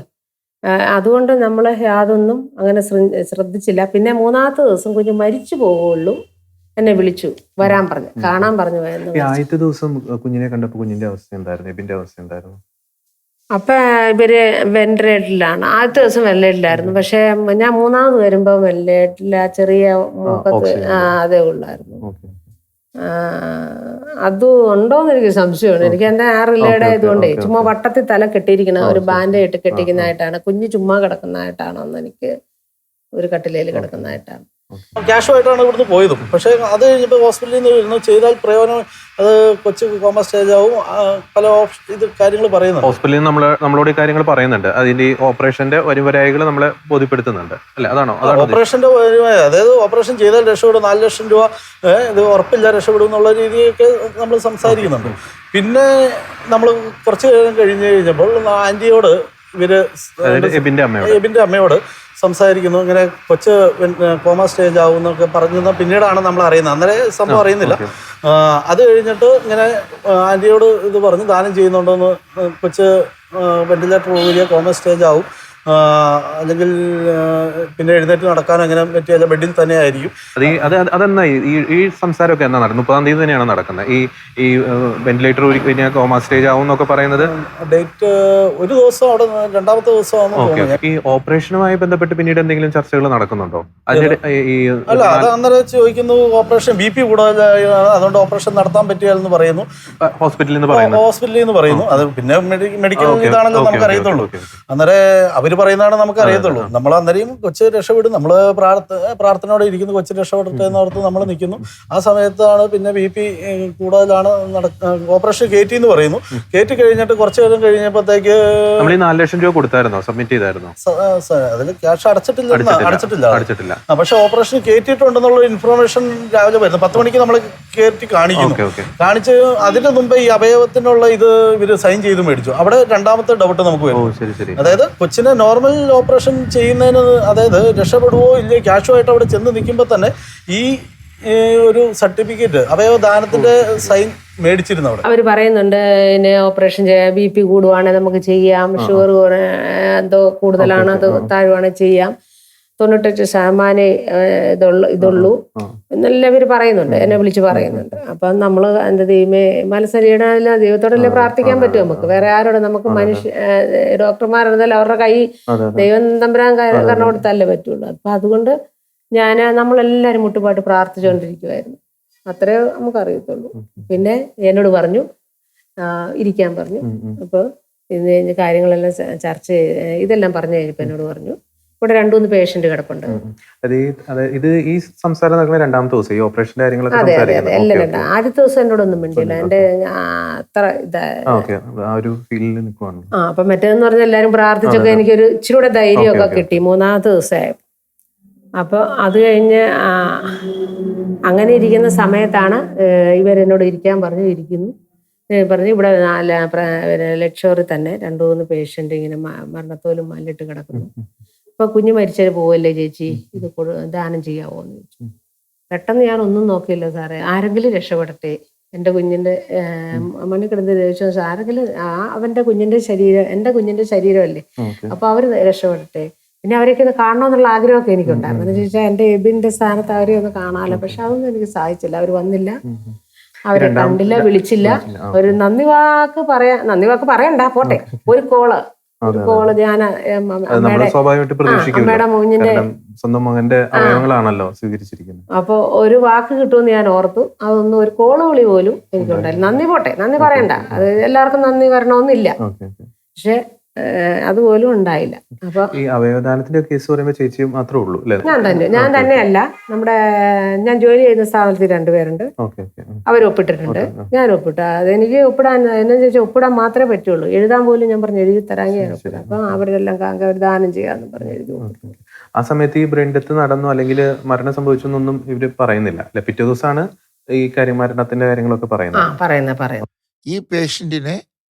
അതുകൊണ്ട് നമ്മൾ യാതൊന്നും അങ്ങനെ ശ്രദ്ധിച്ചില്ല. പിന്നെ 3ാമത്തെ ദിവസം കുഞ്ഞ് മരിച്ചു പോവുള്ളൂ എന്നെ വിളിച്ചു വരാൻ പറഞ്ഞു, കാണാൻ പറഞ്ഞു. ആദ്യത്തെ ദിവസം കുഞ്ഞിനെ കണ്ടപ്പോൾ കുഞ്ഞിന്റെ അവസ്ഥ എന്തായിരുന്നു? എബിന്റെ അവസ്ഥ എന്തായിരുന്നു? അപ്പൊ ഇവര് വെന്റിലേറ്ററിലാണ്. ആദ്യത്തെ ദിവസം വെന്റിലേറ്ററിലായിരുന്നു. പക്ഷെ ഞാൻ 3ാമത് വരുമ്പോ വെന്റിലേറ്ററിൽ ചെറിയ മൂക്കത്ത് അതേ ഉള്ളായിരുന്നു. അത് ഉണ്ടോന്ന് എനിക്ക് സംശയമാണ്. എനിക്ക് എന്റെ റിലേയുടെ ഇതുകൊണ്ടേ ചുമ്മാ വട്ടത്തിൽ തല കെട്ടിയിരിക്കുന്ന ഒരു ബാൻഡ് ഇട്ട് കെട്ടിക്കുന്നതായിട്ടാണ്, കുഞ്ഞ് ചുമ്മാ കിടക്കുന്നതായിട്ടാണോ എന്ന് എനിക്ക് ഒരു കട്ടിലയിൽ കിടക്കുന്നതായിട്ടാണ്. ക്യാഷുമായിട്ടാണ് ഇവിടുന്ന് പോയതും. പക്ഷേ അത് കഴിഞ്ഞപ്പോൾ ഹോസ്പിറ്റലിൽ നിന്ന് ചെയ്താൽ പ്രയോജനം, അത് കൊച്ചു കോമ സ്റ്റേജ് ആവും, പല ഇത് കാര്യങ്ങൾ പറയുന്നുണ്ട്. ഹോസ്പിറ്റലിൽ നമ്മളോട് ഈ കാര്യങ്ങൾ പറയുന്നുണ്ട്. അതിന്റെ ഈ ഓപ്പറേഷന്റെ വരിവരായികൾ നമ്മളെ ബോധ്യപ്പെടുത്തുന്നുണ്ട് അല്ലെ? അതാണോ? ഓപ്പറേഷന്റെ അതായത് ഓപ്പറേഷൻ ചെയ്താൽ രക്ഷപ്പെടും, 4 ലക്ഷം രൂപ ഇത് ഉറപ്പില്ല രക്ഷപ്പെടും എന്നുള്ള രീതിയൊക്കെ നമ്മൾ സംസാരിക്കുന്നുണ്ട്. പിന്നെ നമ്മൾ കുറച്ച് കഴിഞ്ഞ് കഴിഞ്ഞപ്പോൾ ആന്റിയോട് ഇവര് എബിന്റെ അമ്മയോട് സംസാരിക്കുന്നു. ഇങ്ങനെ കൊച്ച് കോമ സ്റ്റേജ് ആവും എന്നൊക്കെ പറഞ്ഞെന്ന് പിന്നീടാണ് നമ്മൾ അറിയുന്നത്. അന്നേരം സംഭവം അറിയുന്നില്ല. അത് കഴിഞ്ഞിട്ട് ഇങ്ങനെ ആൻറ്റിയോട് ഇത് പറഞ്ഞ് ദാനം ചെയ്യുന്നുണ്ടോന്ന്, കൊച്ച് വെന്റിലേറ്റർ പോവുക, കോമ സ്റ്റേജ് ആവും, അല്ലെങ്കിൽ പിന്നെ എഴുന്നേറ്റ് നടക്കാനോ അങ്ങനെ പറ്റിയ ബെഡിൽ തന്നെ ആയിരിക്കും. അതെന്നാ ഈ സംസാരമൊക്കെ എന്നാ നടക്കുന്നത്? 30-ാം തീയതി തന്നെയാണ് നടക്കുന്നത് ഈ വെന്റിലേറ്റർ കഴിഞ്ഞാൽ കോമ സ്റ്റേജ് ആവും എന്നൊക്കെ പറയുന്നത്? ഡേറ്റ് ഒരു ദിവസം അവിടെ 2ാമത്തെ ദിവസമാണ്. ഈ ഓപ്പറേഷനുമായി ബന്ധപ്പെട്ട് പിന്നീട് എന്തെങ്കിലും ചർച്ചകൾ നടക്കുന്നുണ്ടോ? അല്ല, അത് അന്നേരം ചോദിക്കുന്നു ഓപ്പറേഷൻ BP കൂടുതലാണ്, അതുകൊണ്ട് ഓപ്പറേഷൻ നടത്താൻ പറ്റിയാലെന്ന് പറയുന്നു ഹോസ്പിറ്റലിൽ നിന്ന് പറയുന്നു. അത് പിന്നെ മെഡിക്കൽ ഇതാണെന്ന് നമുക്ക് അറിയത്തുള്ളൂ. അന്നേരം അവര് പറയുന്നതാണ് നമുക്ക് അറിയത്തുള്ളൂ. നമ്മൾ അന്നേരം കൊച്ചു രക്ഷപ്പെടും, നമ്മൾ പ്രാർത്ഥനയോടെ ഇരിക്കുന്നു, കൊച്ചു രക്ഷപ്പെടട്ടെ എന്നോർത്ത് നമ്മൾ നിൽക്കുന്നു. ആ സമയത്താണ് പിന്നെ BP കൂടുതലാണ്, ഓപ്പറേഷൻ കയറ്റി എന്ന് പറയുന്നു. കയറ്റി കഴിഞ്ഞിട്ട് കുറച്ചു നേരം കഴിഞ്ഞപ്പോഴത്തേക്ക് 4 ലക്ഷം രൂപ കൊടുത്തായിരുന്നോ? സബ്മിറ്റ് ചെയ്തായിരുന്നോ? അതിൽ ക്യാഷ് അടച്ചിട്ടില്ല. പക്ഷെ ഓപ്പറേഷൻ കയറ്റിയിട്ടുണ്ടെന്നുള്ള ഇൻഫർമേഷൻ രാവിലെ വരുന്നു. 10 മണിക്ക് നമ്മൾ കയറ്റി കാണിച്ച് അതിന്റെ മുമ്പേ ഈ അവയവത്തിനുള്ള ഇത് ഇവര് സൈൻ ചെയ്ത് മേടിച്ചു. അവിടെ 2ാമത്തെ ഡൗട്ട് നമുക്ക് വരും. അതായത് കൊച്ചിനെ നോർമൽ ഓപ്പറേഷൻ ചെയ്യുന്നതിന്, അതായത് രക്ഷപ്പെടുവോ ഇല്ലയോ, ക്യാഷുമായിട്ട് അവിടെ ചെന്ന് നിൽക്കുമ്പോൾ തന്നെ ഈ ഒരു സർട്ടിഫിക്കറ്റ് അവയവദാനത്തിന്റെ സൈൻ മേടിച്ചിരുന്നു. അവിടെ അവർ പറയുന്നുണ്ട് ഇതിന് ഓപ്പറേഷൻ ചെയ്യാം, BP കൂടുവാണെങ്കിൽ നമുക്ക് ചെയ്യാം, ഷുഗർ എന്തോ കൂടുതലാണ് അത് താഴുവാണെങ്കിൽ ചെയ്യാം, 98% ഇതുള്ളൂ എന്നെല്ലാം ഇവർ പറയുന്നുണ്ട്, എന്നെ വിളിച്ച് പറയുന്നുണ്ട്. അപ്പം നമ്മൾ എന്താ ദൈവമേ, മനസ്സരിയണ ദൈവത്തോടല്ലേ പ്രാർത്ഥിക്കാൻ പറ്റും നമുക്ക്, വേറെ ആരോട് നമുക്ക് ഡോക്ടർമാരെന്തായാലും അവരുടെ കൈ ദൈവം തമ്പുരാൻ കരണം കൊടുത്തല്ലേ പറ്റുള്ളൂ. അപ്പം അതുകൊണ്ട് നമ്മളെല്ലാവരും മുട്ടുപാട്ട് പ്രാർത്ഥിച്ചുകൊണ്ടിരിക്കുമായിരുന്നു. അത്രേ നമുക്കറിയത്തുള്ളൂ. പിന്നെ എന്നോട് പറഞ്ഞു ഇരിക്കാൻ പറഞ്ഞു. അപ്പോൾ ഇന്ന് കാര്യങ്ങളെല്ലാം ചർച്ച ഇതെല്ലാം പറഞ്ഞു കഴിഞ്ഞപ്പോൾ എന്നോട് പറഞ്ഞു ഇവിടെ 2-3 പേഷ്യന്റ് കിടപ്പുണ്ട്. ഇത് ഈ സംസാരം നടക്കുന്ന 2ാമത്തെ ദിവസം ഈ ഓപ്പറേഷന്റെ കാര്യങ്ങളൊക്കെ? അതെ, എല്ലാം ആദ്യത്തെ ദിവസം എന്നോടൊന്നും മിണ്ടില്ല. എന്റെ അത്ര അപ്പൊ മറ്റേതെന്ന് പറഞ്ഞാൽ എല്ലാരും പ്രാർത്ഥിച്ചൊക്കെ എനിക്കൊരു ഇച്ചിരി കൂടെ ധൈര്യമൊക്കെ കിട്ടി 3ാമത്തെ ദിവസമായി. അപ്പൊ അത് കഴിഞ്ഞ് അങ്ങനെ ഇരിക്കുന്ന സമയത്താണ് ഇവരെന്നോട് ഇരിക്കാൻ ഇരിക്കുന്നു പറഞ്ഞു. ഇവിടെ 4 ലക്ഷോറിൽ തന്നെ 2-3 പേഷ്യന്റ് ഇങ്ങനെ മരണത്തോലും മല്ലിട്ട് കിടക്കുന്നു. അപ്പൊ കുഞ്ഞ് മരിച്ചാൽ പോവല്ലേ ചേച്ചി, ഇത് ദാനം ചെയ്യാവോ എന്ന് ചോദിച്ചു. പെട്ടെന്ന് ഞാൻ ഒന്നും നോക്കിയില്ല സാറേ, ആരെങ്കിലും രക്ഷപ്പെടട്ടെ, എൻ്റെ കുഞ്ഞിൻ്റെ മണ്ണിക്കിടന്ന് ചോദിച്ചു ആരെങ്കിലും അവൻ്റെ കുഞ്ഞിൻ്റെ ശരീരം എൻ്റെ കുഞ്ഞിൻ്റെ ശരീരമല്ലേ, അപ്പോൾ അവർ രക്ഷപ്പെടട്ടെ. പിന്നെ അവരൊക്കെ ഒന്ന് കാണണമെന്നുള്ള ആഗ്രഹമൊക്കെ എനിക്കുണ്ടായിരുന്നു. എന്ന് ചോദിച്ചാൽ എൻ്റെ എബിൻ്റെ സ്ഥാനത്ത് അവരെ ഒന്ന് കാണാമല്ലോ. പക്ഷെ അതൊന്നും എനിക്ക് സാധിച്ചില്ല. അവർ വന്നില്ല, അവരെ കണ്ടില്ല, വിളിച്ചില്ല. ഒരു നന്ദി വാക്ക് പറയണ്ട, പോട്ടെ. ഒരു കോള് ഞാൻ അമ്മയുടെ കുഞ്ഞിന്റെ സ്വന്തം മകന്റെ അവയവങ്ങളാണല്ലോ സ്വീകരിച്ചിരിക്കുന്നത്. അപ്പൊ ഒരു വാക്ക് കിട്ടുമെന്ന് ഞാൻ ഓർത്തു. അതൊന്നും ഒരു കോള് വിളി പോലും എനിക്കുണ്ടായില്ല. നന്ദി പോട്ടെ, നന്ദി പറയണ്ട, അത് എല്ലാവർക്കും നന്ദി വരണമെന്നില്ല. പക്ഷെ അതുപോലും ഉണ്ടായില്ല. അപ്പൊ ഈ അവയവദാനത്തിന്റെ കേസ് പറയുമ്പോൾ ചേച്ചി മാത്രമേ ഉള്ളൂ അല്ലേ? ഞാൻ തന്നെയല്ല, ഞാൻ ജോലി ചെയ്യുന്ന സ്ഥാപനത്തിൽ 2 പേരുണ്ട്. അവർ ഒപ്പിട്ടിട്ടുണ്ട്, ഞാൻ ഒപ്പിട്ടു. അതെനിക്ക് ഒപ്പിടാൻ എന്നു ചോദിച്ചാൽ ഒപ്പിടാൻ മാത്രമേ പറ്റുള്ളൂ. എഴുതാൻ പോലും ഞാൻ പറഞ്ഞു എഴുതി തരാമെങ്കിൽ ഞാൻ ഒപ്പിടാം. അപ്പൊ അവരെല്ലാം അവർ ദാനം ചെയ്യാന്ന് പറഞ്ഞു എഴുതി ഒപ്പിട്ടു. ആ സമയത്ത് ഈ ബ്രെയിൻ ഡെത്ത് നടന്നു അല്ലെങ്കിൽ മരണം സംഭവിച്ചെന്നൊന്നും ഇവര് പറയുന്നില്ല അല്ലെ? പിറ്റേ ദിവസമാണ് ഈ കാര്യം മരണത്തിന്റെ കാര്യങ്ങളൊക്കെ പറയുന്നത്. ഈ പേഷ്യന്റിനെ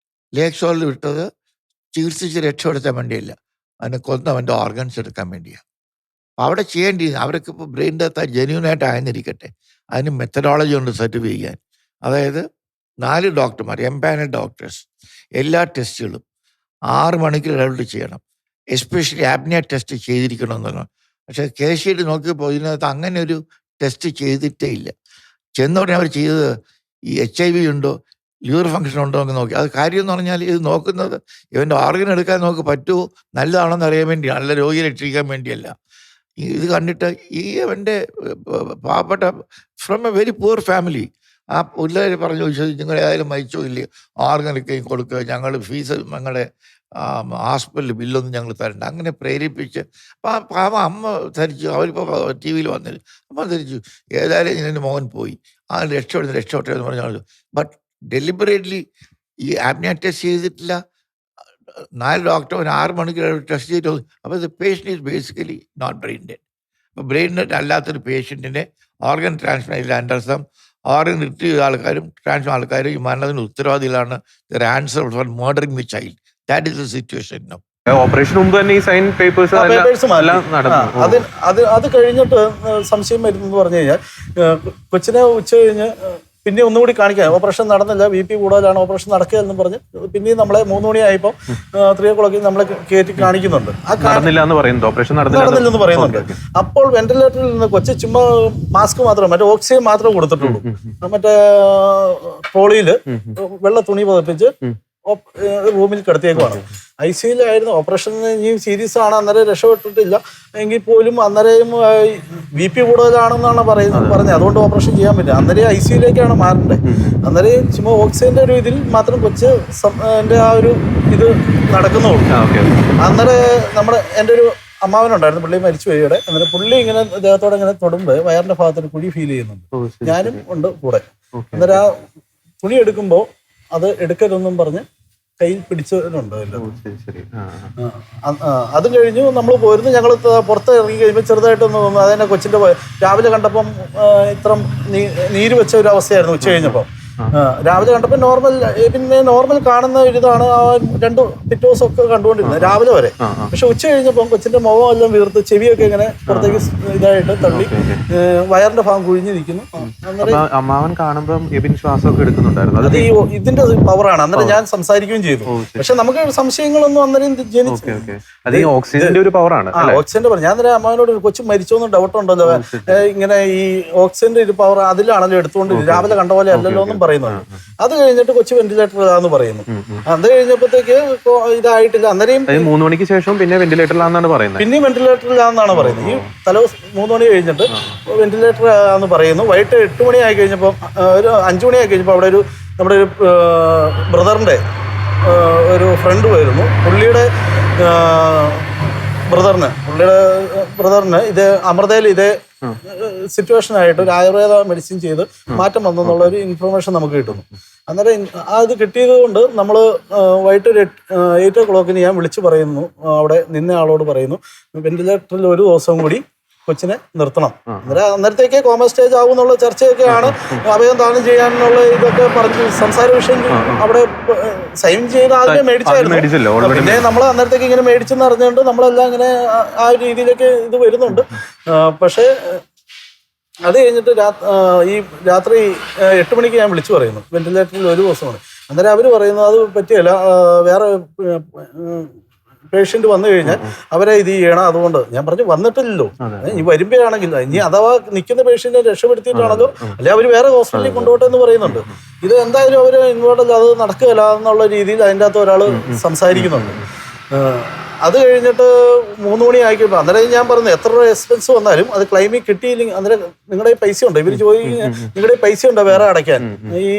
ലേക്ക് ഷോറിൽ വിട്ടത് ചികിത്സിച്ച് രക്ഷപ്പെടുത്താൻ വേണ്ടിയല്ല, അവനെ കൊന്നവൻ്റെ ഓർഗൻസ് എടുക്കാൻ വേണ്ടിയാണ്. അപ്പോൾ അവിടെ ചെയ്യേണ്ടി അവർക്ക് ഇപ്പോൾ ബ്രെയിൻ ഡെത്ത് ജെന്യൂനായിട്ട് ആയിരുന്നിരിക്കട്ടെ, അതിന് മെത്തഡോളജി ഉണ്ട് സർട്ടിഫൈ ചെയ്യാൻ. അതായത് 4 ഡോക്ടർമാർ, എംപാനൽ ഡോക്ടേഴ്സ്, എല്ലാ ടെസ്റ്റുകളും 6 മണിക്കൂർ ഇടവിട്ട് ചെയ്യണം. എസ്പെഷ്യലി ആപ്നിയ ടെസ്റ്റ് ചെയ്തിരിക്കണമെന്നാണ്. പക്ഷേ കേസ് നോക്കിയപ്പോൾ ഇതിനകത്ത് അങ്ങനെ ഒരു ടെസ്റ്റ് ചെയ്തിട്ടേ ഇല്ല. ചെന്നോടനെ അവർ ചെയ്തത് ഈ HIV ഉണ്ടോ, ലിവർ ഫംഗ്ഷൻ ഉണ്ടോ എന്ന് നോക്കി. അത് കാര്യം എന്ന് പറഞ്ഞാൽ ഇത് നോക്കുന്നത് ഇവൻ്റെ ഓർഗൻ എടുക്കാൻ നമുക്ക് പറ്റുമോ, നല്ലതാണെന്ന് അറിയാൻ വേണ്ടി, നല്ല രോഗിയെ രക്ഷിക്കാൻ വേണ്ടിയല്ല. ഇത് കണ്ടിട്ട് ഈ അവൻ്റെ പാവപ്പെട്ട from A very poor family ആ പിള്ളേർ പറഞ്ഞു ചോദിച്ചത് നിങ്ങൾ ഏതായാലും മരിച്ചോ ഇല്ലേ, ഓർഗനൊക്കെ കൊടുക്കുക, ഞങ്ങൾ ഫീസ് ഞങ്ങളുടെ ഹോസ്പിറ്റലിൽ ബില്ലൊന്നും ഞങ്ങൾ തരണ്ട. അങ്ങനെ പ്രേരിപ്പിച്ച് പാവം അമ്മ ധരിച്ചു. അവരിപ്പോൾ TV യിൽ വന്നില്ല. അമ്മ ധരിച്ചു ഏതായാലും എൻ്റെ മോൻ പോയി, ആ രക്ഷപ്പെട്ടെ എന്ന് പറഞ്ഞു. ബട്ട് ഡെലിബറേറ്റ്ലി ഈ ആപ്നിയ ടെസ്റ്റ് ചെയ്തിട്ടില്ല. 4 ഡോക്ടർ 6 മണിക്കൂർ ടെസ്റ്റ് ചെയ്തിട്ട്. അപ്പോൾ the patient is basically not brain dead. അപ്പോൾ ബ്രെയിൻ ഡെഡ് അല്ലാത്തൊരു പേഷ്യൻറ്റിനെ ഓർഗൻ ട്രാൻസ്പ്ലാന്റ് അണ്ടർസം ഓർഗൻ റിട്രീവ് ചെയ്ത ആൾക്കാരും ട്രാൻസ്ഫർ ആൾക്കാരും ഈ മരണത്തിന് ഉത്തരവാദികളാണ്. Their answer for murdering the child. That is the situation now. Operation മുമ്പ് തന്നെ ഈ സൈൻ പേപ്പേഴ്സ് അത് കഴിഞ്ഞിട്ട് സംശയം വരുന്നെന്ന് പറഞ്ഞു കഴിഞ്ഞാൽ കൊച്ചിനെ ഉച്ച കഴിഞ്ഞ് പിന്നെ ഒന്നുകൂടി കാണിക്കാം. ഓപ്പറേഷൻ നടന്നില്ല, BP കൂടുതലാണ്, ഓപ്പറേഷൻ നടക്കുകയെന്ന് പറഞ്ഞ് പിന്നെയും നമ്മളെ 3 മണിയായപ്പോൾ 3 o'clock നമ്മളെ കയറ്റി കാണിക്കുന്നുണ്ട്. ഓപ്പറേഷൻ നടന്നില്ലെന്ന് പറയുന്നുണ്ട്. അപ്പോൾ വെന്റിലേറ്ററിൽ നിന്ന് കൊച്ചു ചുമ്മാ മാസ്ക് മാത്രം, മറ്റേ ഓക്സിജൻ മാത്രമേ കൊടുത്തിട്ടുള്ളൂ. മറ്റേ ട്രോളിയിൽ വെള്ള തുണി പതിപ്പിച്ച് റൂമിൽ കിടത്തിയേക്കുവാണ്. ICUലായിരുന്നു. ഓപ്പറേഷൻ ഇനി സീരിയസ് ആണ്, അന്നേരം രക്ഷപ്പെട്ടിട്ടില്ല എങ്കിൽ പോലും അന്നേരം BP കൂടുതലാണെന്നാണ് പറഞ്ഞത്. അതുകൊണ്ട് ഓപ്പറേഷൻ ചെയ്യാൻ പറ്റില്ല. അന്നേരം ICUലേക്കാണ് മാറേണ്ടത്. അന്നേരം ചുമ്മാ ഓക്സിജന്റെ ഒരു ഇതിൽ മാത്രം കൊച്ച് ആ ഒരു ഇത് നടക്കുന്നുള്ളൂ. അന്നേരം എൻ്റെ ഒരു അമ്മാവനുണ്ടായിരുന്നു, പുള്ളി മരിച്ചു പോയിയുടെ. അന്നേരം പുള്ളി ഇങ്ങനെ ദേഹത്തോടെ ഇങ്ങനെ തൊടുമ്പോൾ വയറിന്റെ ഭാഗത്തൊരു കുഴി ഫീൽ ചെയ്യുന്നുണ്ട്. ഞാനും ഉണ്ട് കൂടെ. അന്നേരം ആ തുണി എടുക്കുമ്പോൾ അത് എടുക്കരുതെന്നും പറഞ്ഞ് കയ്യിൽ പിടിച്ചിട്ടുണ്ട്. അത് കഴിഞ്ഞു നമ്മൾ പോയിരുന്നു. ഞങ്ങൾ പുറത്ത് ഇറങ്ങി കഴിയുമ്പോൾ ചെറുതായിട്ടൊന്ന് തോന്നുന്നു. അതെന്നെ കൊച്ചിൻ്റെ രാവിലെ കണ്ടപ്പം ഇത്ര നീര് വെച്ച ഒരു അവസ്ഥയായിരുന്നു ഉച്ച കഴിഞ്ഞപ്പോൾ. രാവിലെ കണ്ടപ്പോൾ നോർമൽ കാണുന്ന ഒരിതാണ് ആ 2 പിറ്റോസ് ഒക്കെ കണ്ടുകൊണ്ടിരുന്നത് രാവിലെ വരെ. പക്ഷെ ഉച്ച കഴിഞ്ഞപ്പം കൊച്ചിന്റെ മുഖം എല്ലാം വീർത്ത് ചെവിയൊക്കെ ഇങ്ങനെ പുറത്തേക്ക് ഇതായിട്ട് തള്ളി വയറിന്റെ ഭാഗം കുഴിഞ്ഞു നിൽക്കുന്നു. അമ്മാവൻ കാണുമ്പോൾ ശ്വാസമൊക്കെ എടുക്കുന്നുണ്ടായിരുന്നു. അത് ഈ ഇതിന്റെ പവറാണ്. അന്നേരം ഞാൻ സംസാരിക്കുകയും ചെയ്തു. പക്ഷെ നമുക്ക് സംശയങ്ങളൊന്നും അന്നേരം ഓക്സിജന്റെ ഒരു പവറാണ്. ഓക്സിജന്റെ പവർ. ഞാൻ അന്നേരം അമ്മാവനോട് കൊച്ചു മരിച്ചോന്ന് ഡൗട്ട് ഉണ്ടല്ലോ, ഇങ്ങനെ ഈ ഓക്സിജന്റെ ഒരു പവർ അതിലാണല്ലോ എടുത്തുകൊണ്ടിരിക്കുന്നത്, രാവിലെ കണ്ട പോലെ അല്ലല്ലോ എന്നും പറയുന്നുണ്ട്. അത് കഴിഞ്ഞിട്ട് കൊച്ചു വെന്റിലേറ്ററിലാന്ന് പറയുന്നു. അത് കഴിഞ്ഞപ്പോഴത്തേക്ക് ഇതായിട്ടില്ല. അന്നേരം 3 മണിക്ക് ശേഷം പിന്നെ വെന്റിലേറ്ററിലാന്നാണ് പറയുന്നത്. പിന്നെ വെന്റിലേറ്ററിലാണെന്നാണ് പറയുന്നത്. ഈ തലേദിവസം 3 മണി കഴിഞ്ഞിട്ട് വെന്റിലേറ്ററിലാന്ന് പറയുന്നു. വൈകിട്ട് 8 മണി ആയി കഴിഞ്ഞപ്പോൾ ഒരു 5 മണി ആയി കഴിഞ്ഞപ്പോൾ അവിടെ നമ്മുടെ ഒരു ബ്രദറിന്റെ ഒരു ഫ്രണ്ട് വരുന്നു. പുള്ളിയുടെ ബ്രദറിന് ഇത് അമൃതയിൽ ഇതേ സിറ്റുവേഷൻ ആയിട്ട് ഒരു ആയുർവേദ മെഡിസിൻ ചെയ്ത് മാറ്റം വന്നെന്നുള്ള ഒരു ഇൻഫർമേഷൻ നമുക്ക് കിട്ടുന്നു. അന്നേരം അത് കിട്ടിയത് കൊണ്ട് നമ്മൾ വൈകിട്ട് 8 o'clock ഞാൻ വിളിച്ചു പറയുന്നു, അവിടെ നിന്ന ആളോട് പറയുന്നു വെന്റിലേറ്ററിൽ ഒരു ദിവസം കൂടി കൊച്ചിനെ നിർത്തണം. അന്നേരത്തേക്ക് കോമ സ്റ്റേജ് ആവും എന്നുള്ള ചർച്ചയൊക്കെയാണ്. അവയം ദാനം ചെയ്യാനുള്ള ഇതൊക്കെ പറഞ്ഞ് സംസാര വിഷയം അവിടെ സൈൻ ചെയ്ത് ആദ്യമേ മേടിച്ചായിരുന്നു. പിന്നെ നമ്മൾ അന്നേരത്തേക്ക് ഇങ്ങനെ മേടിച്ചെന്ന് അറിഞ്ഞുകൊണ്ട് നമ്മളെല്ലാം ഇങ്ങനെ ആ രീതിയിലേക്ക് ഇത് വരുന്നുണ്ട്. പക്ഷേ അത് കഴിഞ്ഞിട്ട് ഈ രാത്രി 8 മണിക്ക് ഞാൻ വിളിച്ചു പറയുന്നു, വെന്റിലേറ്ററിൽ 1 ദിവസമാണ്. അന്നേരം അവർ പറയുന്നു അത് പറ്റിയല്ല, വേറെ പേഷ്യൻ്റ് വന്നു കഴിഞ്ഞാൽ അവരെ ഇത് ചെയ്യണം. അതുകൊണ്ട് ഞാൻ പറഞ്ഞു വന്നിട്ടില്ലല്ലോ, ഈ വരുമ്പോഴാണെങ്കിൽ ഇനി അഥവാ നിൽക്കുന്ന പേഷ്യൻറ്റിനെ രക്ഷപ്പെടുത്തിയിട്ടാണല്ലോ, അല്ലെ അവർ വേറെ ഹോസ്പിറ്റലിൽ കൊണ്ടുപോട്ടെ എന്ന് പറയുന്നുണ്ട്. ഇത് എന്തായാലും അവർ ഇങ്ങോട്ടല്ല, അത് നടക്കുകയില്ല എന്നുള്ള രീതിയിൽ അതിൻ്റെ അകത്ത് ഒരാൾ സംസാരിക്കുന്നുണ്ട്. അത് കഴിഞ്ഞിട്ട് 3 മണി ആയിക്കഴിഞ്ഞപ്പോൾ അന്നേരം ഞാൻ പറഞ്ഞു എത്ര രൂപ എക്സ്പെൻസ് വന്നാലും അത് ക്ലെയിമിൽ കിട്ടിയില്ലെങ്കിൽ അന്നേരം നിങ്ങളുടെ പൈസ ഉണ്ടോ, ഇവർ ചോദിക്കും നിങ്ങളുടെ പൈസ ഉണ്ടോ വേറെ അടയ്ക്കാൻ, ഈ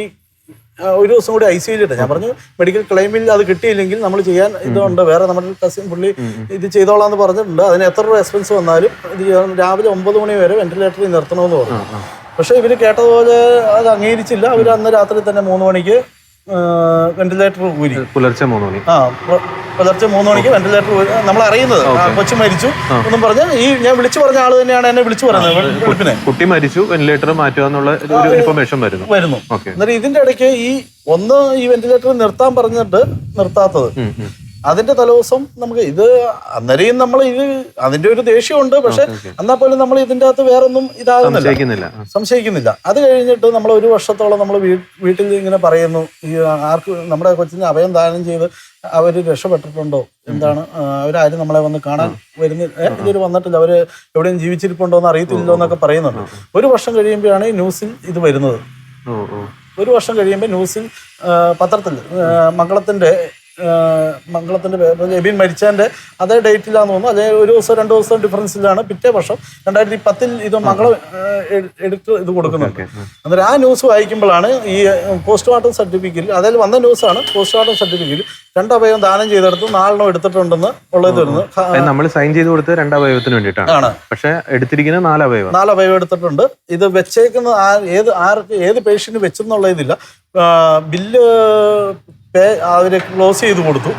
1 ദിവസം കൂടി ICUയിൽ ഇട്ട്. ഞാൻ പറഞ്ഞു മെഡിക്കൽ ക്ലെയിമിൽ അത് കിട്ടിയില്ലെങ്കിൽ നമ്മൾ ചെയ്യാൻ ഇതുണ്ട്, വേറെ നമ്മുടെ കസിൻ പുള്ളി ഇത് ചെയ്തോളാന്ന് പറഞ്ഞിട്ടുണ്ട്, അതിന് എത്ര രൂപ എക്സ്പെൻസ് വന്നാലും ഇത് രാവിലെ 9 മണി വരെ വെന്റിലേറ്ററിൽ നിർത്തണമെന്ന് പറഞ്ഞു. പക്ഷേ ഇവർ കേട്ടതുപോലെ അത് അംഗീകരിച്ചില്ല. അവർ അന്ന് രാത്രി തന്നെ 3 മണിക്ക് വെന്റിലേറ്റർ ഊരി. പുലർച്ചെ 3 മണി. പുലർച്ചെ 3 മണിക്ക് വെന്റിലേറ്റർ നമ്മൾ അറിയുന്നത് കൊച്ചു മരിച്ചു എന്നും പറഞ്ഞ് ഈ ഞാൻ വിളിച്ചു പറഞ്ഞ ആള് തന്നെയാണ് എന്നെ വിളിച്ചു പറയുന്നത്. കുട്ടി മരിച്ചു, വെന്റിലേറ്റർ മാറ്റുക എന്നുള്ള ഒരു ഇൻഫർമേഷൻ വരുന്നു. എന്നിട്ട് ഇതിന്റെ ഇടയ്ക്ക് ഈ വെന്റിലേറ്റർ നിർത്താൻ പറഞ്ഞിട്ട് നിർത്താത്തത്, അതിന്റെ തലേദിവസം നമുക്ക് ഇത് അന്നേരം നമ്മൾ ഇത് അതിന്റെ ഒരു ദേഷ്യമുണ്ട്. പക്ഷെ എന്നാൽ പോലും നമ്മൾ ഇതിന്റെ അകത്ത് വേറൊന്നും സംശയിക്കുന്നില്ല. അത് കഴിഞ്ഞിട്ട് നമ്മൾ 1 വർഷത്തോളം നമ്മൾ വീട്ടിൽ ഇങ്ങനെ പറയുന്നു, ഈ ആർക്ക് നമ്മുടെ കൊച്ചിന് അഭയം ദാനം ചെയ്ത് അവർ രക്ഷപ്പെട്ടിട്ടുണ്ടോ, എന്താണ് അവരാരും നമ്മളെ വന്ന് കാണാൻ ഇതൊരു വന്നിട്ടില്ല, അവർ എവിടെയും ജീവിച്ചിരിപ്പുണ്ടോ എന്ന് അറിയത്തില്ലോ എന്നൊക്കെ പറയുന്നുണ്ട്. 1 വർഷം കഴിയുമ്പോഴാണ് ഈ ന്യൂസിൽ ഇത് വരുന്നത്. 1 വർഷം കഴിയുമ്പോൾ ന്യൂസിൽ പത്രത്തിൽ മംഗളത്തിന്റെ എബിൻ മരിച്ചതിന്റെ അതേ ഡേറ്റിലാന്ന് തോന്നുന്നു, അല്ലെങ്കിൽ 1 ദിവസം 2 ദിവസം ഡിഫറൻസിലാണ്. പിറ്റേ വർഷം 2010 ഇത് മംഗളം എടുത്ത് ഇത് കൊടുക്കുന്നുണ്ട്. അന്നേരം ആ ന്യൂസ് വായിക്കുമ്പോഴാണ് ഈ പോസ്റ്റ്മോർട്ടം സർട്ടിഫിക്കറ്റിൽ അതിൽ വന്ന ന്യൂസാണ്. പോസ്റ്റ്മോർട്ടം സർട്ടിഫിക്കറ്റിൽ 2 അവയവം ദാനം ചെയ്തെടുത്ത് 4 എടുത്തിട്ടുണ്ടെന്ന് ഉള്ളത് വരുന്നത്. നമ്മൾ സൈൻ ചെയ്ത് കൊടുത്ത് 2 അവയവത്തിന് വേണ്ടിയിട്ടാണ്, പക്ഷെ എടുത്തിരിക്കുന്ന 4 അവയവം എടുത്തിട്ടുണ്ട്. ഇത് വെച്ചേക്കുന്ന ഏത് പേഷ്യന്റ് വെച്ചെന്നുള്ള ഇതില്ല. ബില്ല് അവര് ക്ലോസ് ചെയ്ത് കൊടുത്തു.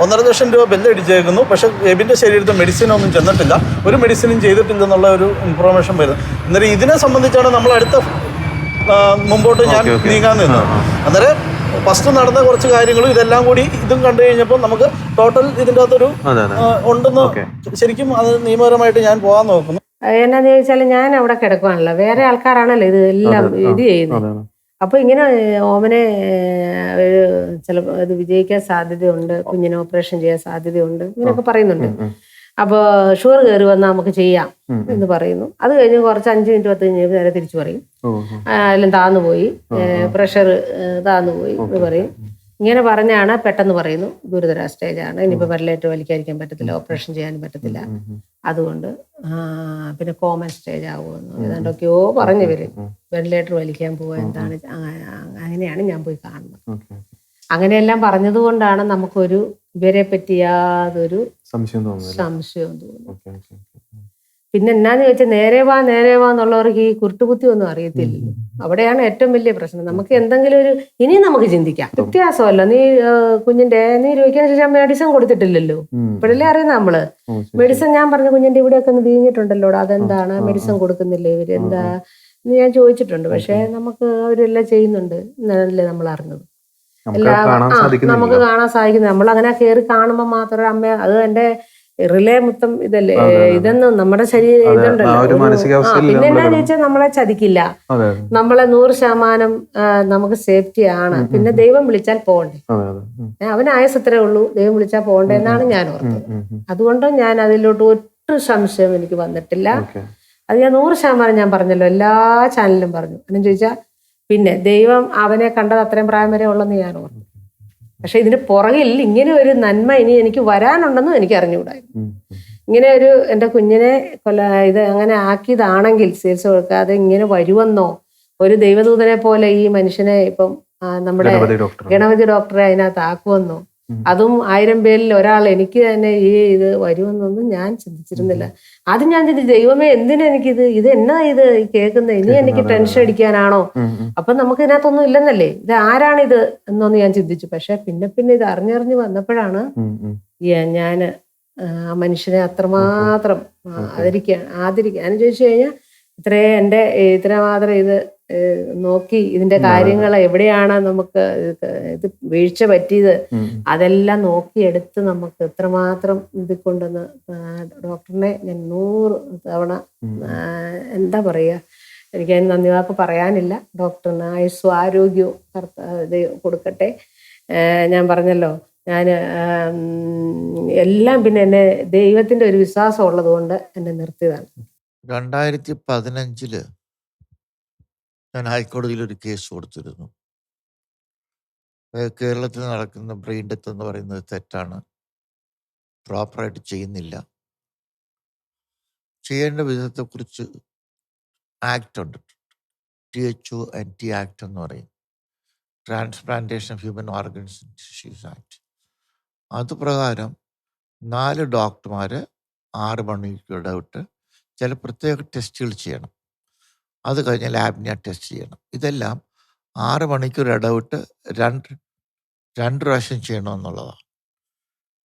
1.5 ലക്ഷം രൂപ ബില്ല് അടിച്ചേക്കുന്നു. പക്ഷെ എബിന്റെ ശരീരത്തിൽ മെഡിസിൻ ഒന്നും ചെന്നിട്ടില്ല, ഒരു മെഡിസിനും ചെയ്തിട്ടില്ലെന്നുള്ള ഒരു ഇൻഫർമേഷൻ വരുന്നത്. അന്നേരം ഇതിനെ സംബന്ധിച്ചാണ് നമ്മൾ അടുത്ത മുമ്പോട്ട് ഞാൻ നീങ്ങാൻ നിന്നത്. അന്നേരം ഫസ്റ്റ് നടന്ന കുറച്ച് കാര്യങ്ങളും ഇതെല്ലാം കൂടി ഇതും കണ്ടു കഴിഞ്ഞപ്പോൾ നമുക്ക് ടോട്ടൽ ഇതിൻ്റെ അകത്തൊരു ഉണ്ടെന്ന് ശരിക്കും അത് നിയമപരമായിട്ട് ഞാൻ പോകാൻ നോക്കുന്നു. എന്നാന്ന് ചോദിച്ചാൽ ഞാൻ അവിടെ കിടക്കുവാണല്ലോ, വേറെ ആൾക്കാരാണല്ലോ ഇത് എല്ലാം ഇത് ചെയ്യുന്നത്. അപ്പോൾ ഇങ്ങനെ ഓമനെ ചിലപ്പോൾ ഇത് വിജയിക്കാൻ സാധ്യതയുണ്ട്, കുഞ്ഞിന് ഓപ്പറേഷൻ ചെയ്യാൻ സാധ്യതയുണ്ട്, ഇങ്ങനെയൊക്കെ പറയുന്നുണ്ട്. അപ്പോൾ ഷുഗർ കയറി വന്നാൽ നമുക്ക് ചെയ്യാം എന്ന് പറയുന്നു. അത് കഴിഞ്ഞ് കുറച്ച് 5 മിനിറ്റ് 10 മിനിറ്റ് നേരെ തിരിച്ചു പറയും, എല്ലാം താന്നുപോയി, പ്രഷർ താന്നുപോയി എന്ന് പറയും. ഇങ്ങനെ പറഞ്ഞാണ് പെട്ടെന്ന് പറയുന്നു ഗുരുതര സ്റ്റേജാണ്, ഇനിയിപ്പോൾ വെന്റിലേറ്റർ വലിക്കാതിരിക്കാൻ പറ്റത്തില്ല, ഓപ്പറേഷൻ ചെയ്യാനും പറ്റത്തില്ല, അതുകൊണ്ട് പിന്നെ കോമൺ സ്റ്റേജ് ആകുമെന്ന് ഏതാണ്ടൊക്കെയോ പറഞ്ഞു വരും. വെന്റിലേറ്റർ വലിക്കാൻ പോവുക എന്താണ്, അങ്ങനെയാണ് ഞാൻ പോയി കാണുന്നത്. അങ്ങനെയെല്ലാം പറഞ്ഞതുകൊണ്ടാണ് നമുക്കൊരു ഇവരെ പറ്റി യാതൊരു സംശയം തോന്നുന്നു. പിന്നെ എന്നാന്ന് ചോദിച്ചാൽ നേരെ വാ എന്നുള്ളവർക്ക് ഈ കുരുട്ടുകുത്തി ഒന്നും അറിയത്തില്ലല്ലോ. അവിടെയാണ് ഏറ്റവും വലിയ പ്രശ്നം. നമുക്ക് എന്തെങ്കിലും ഒരു ഇനിയും നമുക്ക് ചിന്തിക്കാം, വ്യത്യാസമല്ല. നീ രോഗിക്കാൻ ശേഷം മെഡിസിൻ കൊടുത്തിട്ടില്ലല്ലോ, ഇപ്പോഴല്ലേ അറിയുന്ന നമ്മള് മെഡിസിൻ. ഞാൻ പറഞ്ഞു കുഞ്ഞിന്റെ ഇവിടെയൊക്കെ ഒന്ന് വീങ്ങിയിട്ടുണ്ടല്ലോ, അതെന്താണ് മെഡിസിൻ കൊടുക്കുന്നില്ലേ ഇവര്, എന്താ എന്ന് ഞാൻ ചോദിച്ചിട്ടുണ്ട്. പക്ഷെ നമുക്ക് അവരെല്ലാം ചെയ്യുന്നുണ്ട് എന്നല്ലേ നമ്മൾ അറിഞ്ഞത്. നമുക്ക് കാണാൻ സാധിക്കുന്നത് നമ്മൾ അങ്ങനെ കയറി കാണുമ്പോൾ മാത്രമേ അമ്മ അത് എന്റെ റിലേ മൊത്തം ഇതല്ലേ, ഇതൊന്നും നമ്മുടെ ശരീരം ഇതുണ്ടല്ലോ. പിന്നെ എന്നാന്ന് ചോദിച്ചാൽ നമ്മളെ ചതിക്കില്ല, നമ്മളെ 100% നമുക്ക് സേഫ്റ്റി ആണ്. പിന്നെ ദൈവം വിളിച്ചാൽ പോകണ്ടേ, അവന് ആയസത്രേ ഉള്ളൂ, ദൈവം വിളിച്ചാൽ പോകണ്ടേ എന്നാണ് ഞാൻ ഓർത്തത്. അതുകൊണ്ട് ഞാൻ അതിലോട്ട് ഒട്ടും സംശയം എനിക്ക് വന്നിട്ടില്ല. അത് ഞാൻ 100% ഞാൻ പറഞ്ഞല്ലോ, എല്ലാ ചാനലിലും പറഞ്ഞു. എന്നു ചോദിച്ചാൽ പിന്നെ ദൈവം അവനെ കണ്ടത് അത്രയും പ്രായം വരെ ഉള്ളെന്ന് ഞാൻ ഓർത്തു. പക്ഷെ ഇതിന് പുറകിൽ ഇങ്ങനെ ഒരു നന്മ ഇനി എനിക്ക് വരാനുണ്ടെന്നും എനിക്ക് അറിഞ്ഞുകൂടായിരുന്നു. ഇങ്ങനെ ഒരു എൻ്റെ കുഞ്ഞിനെ ഇത് അങ്ങനെ ആക്കിയതാണെങ്കിൽ ചികിത്സ കൊടുക്കാതെ ഇങ്ങനെ വരുമെന്നോ, ഒരു ദൈവദൂതനെ പോലെ ഈ മനുഷ്യനെ ഇപ്പം നമ്മുടെ ഗണപതി ഡോക്ടറെ അതിനകത്ത് ആക്കുമെന്നോ, അതും 1000 പേരിൽ ഒരാൾ എനിക്ക് തന്നെ ഈ ഇത് വരുമെന്നൊന്നും ഞാൻ ചിന്തിച്ചിരുന്നില്ല. ആദ്യം ഞാൻ ചിന്തിച്ചു, ദൈവമേ എന്തിനാ ഇത് എന്നാ ഇത് കേൾക്കുന്നത്, ഇനി എനിക്ക് ടെൻഷൻ അടിക്കാനാണോ, അപ്പൊ നമുക്ക് ഇതിനകത്തൊന്നും ഇല്ലെന്നല്ലേ, ഇത് ആരാണിത് എന്നൊന്ന് ഞാൻ ചിന്തിച്ചു. പക്ഷെ പിന്നെ ഇത് അറിഞ്ഞറിഞ്ഞ് വന്നപ്പോഴാണ് ഞാൻ ആ മനുഷ്യനെ അത്രമാത്രം ആദരിക്കുക എന്ന് ചോദിച്ചു കഴിഞ്ഞാൽ ഇത്രമാത്രം ഇത് നോക്കി ഇതിന്റെ കാര്യങ്ങൾ എവിടെയാണ് നമുക്ക് ഇത് വീഴ്ച പറ്റിയത് അതെല്ലാം നോക്കിയെടുത്ത് നമുക്ക് എത്രമാത്രം ഇത് കൊണ്ടുവന്ന് ഡോക്ടറിനെ ഞാൻ 100 തവണ എന്താ പറയുക എനിക്കതിന് നന്ദി വാക്ക് പറയാനില്ല. ഡോക്ടറിന് ആയുസ്സും ആരോഗ്യവും ഇത് കൊടുക്കട്ടെ. ഞാൻ പറഞ്ഞല്ലോ, ഞാൻ എല്ലാം പിന്നെ എന്നെ ദൈവത്തിൻ്റെ ഒരു വിശ്വാസം ഉള്ളത് കൊണ്ട് എന്നെ നിർത്തിയതാണ്. 2015 ഞാൻ ഹൈക്കോടതിയിൽ ഒരു കേസ് കൊടുത്തിരുന്നു. കേരളത്തിൽ നടക്കുന്ന ബ്രെയിൻ ഡെത്ത് എന്ന് പറയുന്നത് തെറ്റാണ്, പ്രോപ്പറായിട്ട് ചെയ്യുന്നില്ല. ചെയ്യേണ്ട വിധത്തെക്കുറിച്ച് ആക്ട് ഉണ്ട്, THO and T ആക്ട് എന്ന് പറയും, transplantation of human organs and tissues act. അതുപ്രകാരം 4 ഡോക്ടർമാർ 6 മണിക്കൂർ ഇടവിട്ട് ചില പ്രത്യേക ടെസ്റ്റുകൾ ചെയ്യണം. അത് കഴിഞ്ഞാൽ ആപ്നിയ ടെസ്റ്റ് ചെയ്യണം. ഇതെല്ലാം 6 മണിക്കൂർ ഇടവിട്ട് രണ്ട് പ്രാവശ്യം ചെയ്യണമെന്നുള്ളതാണ്.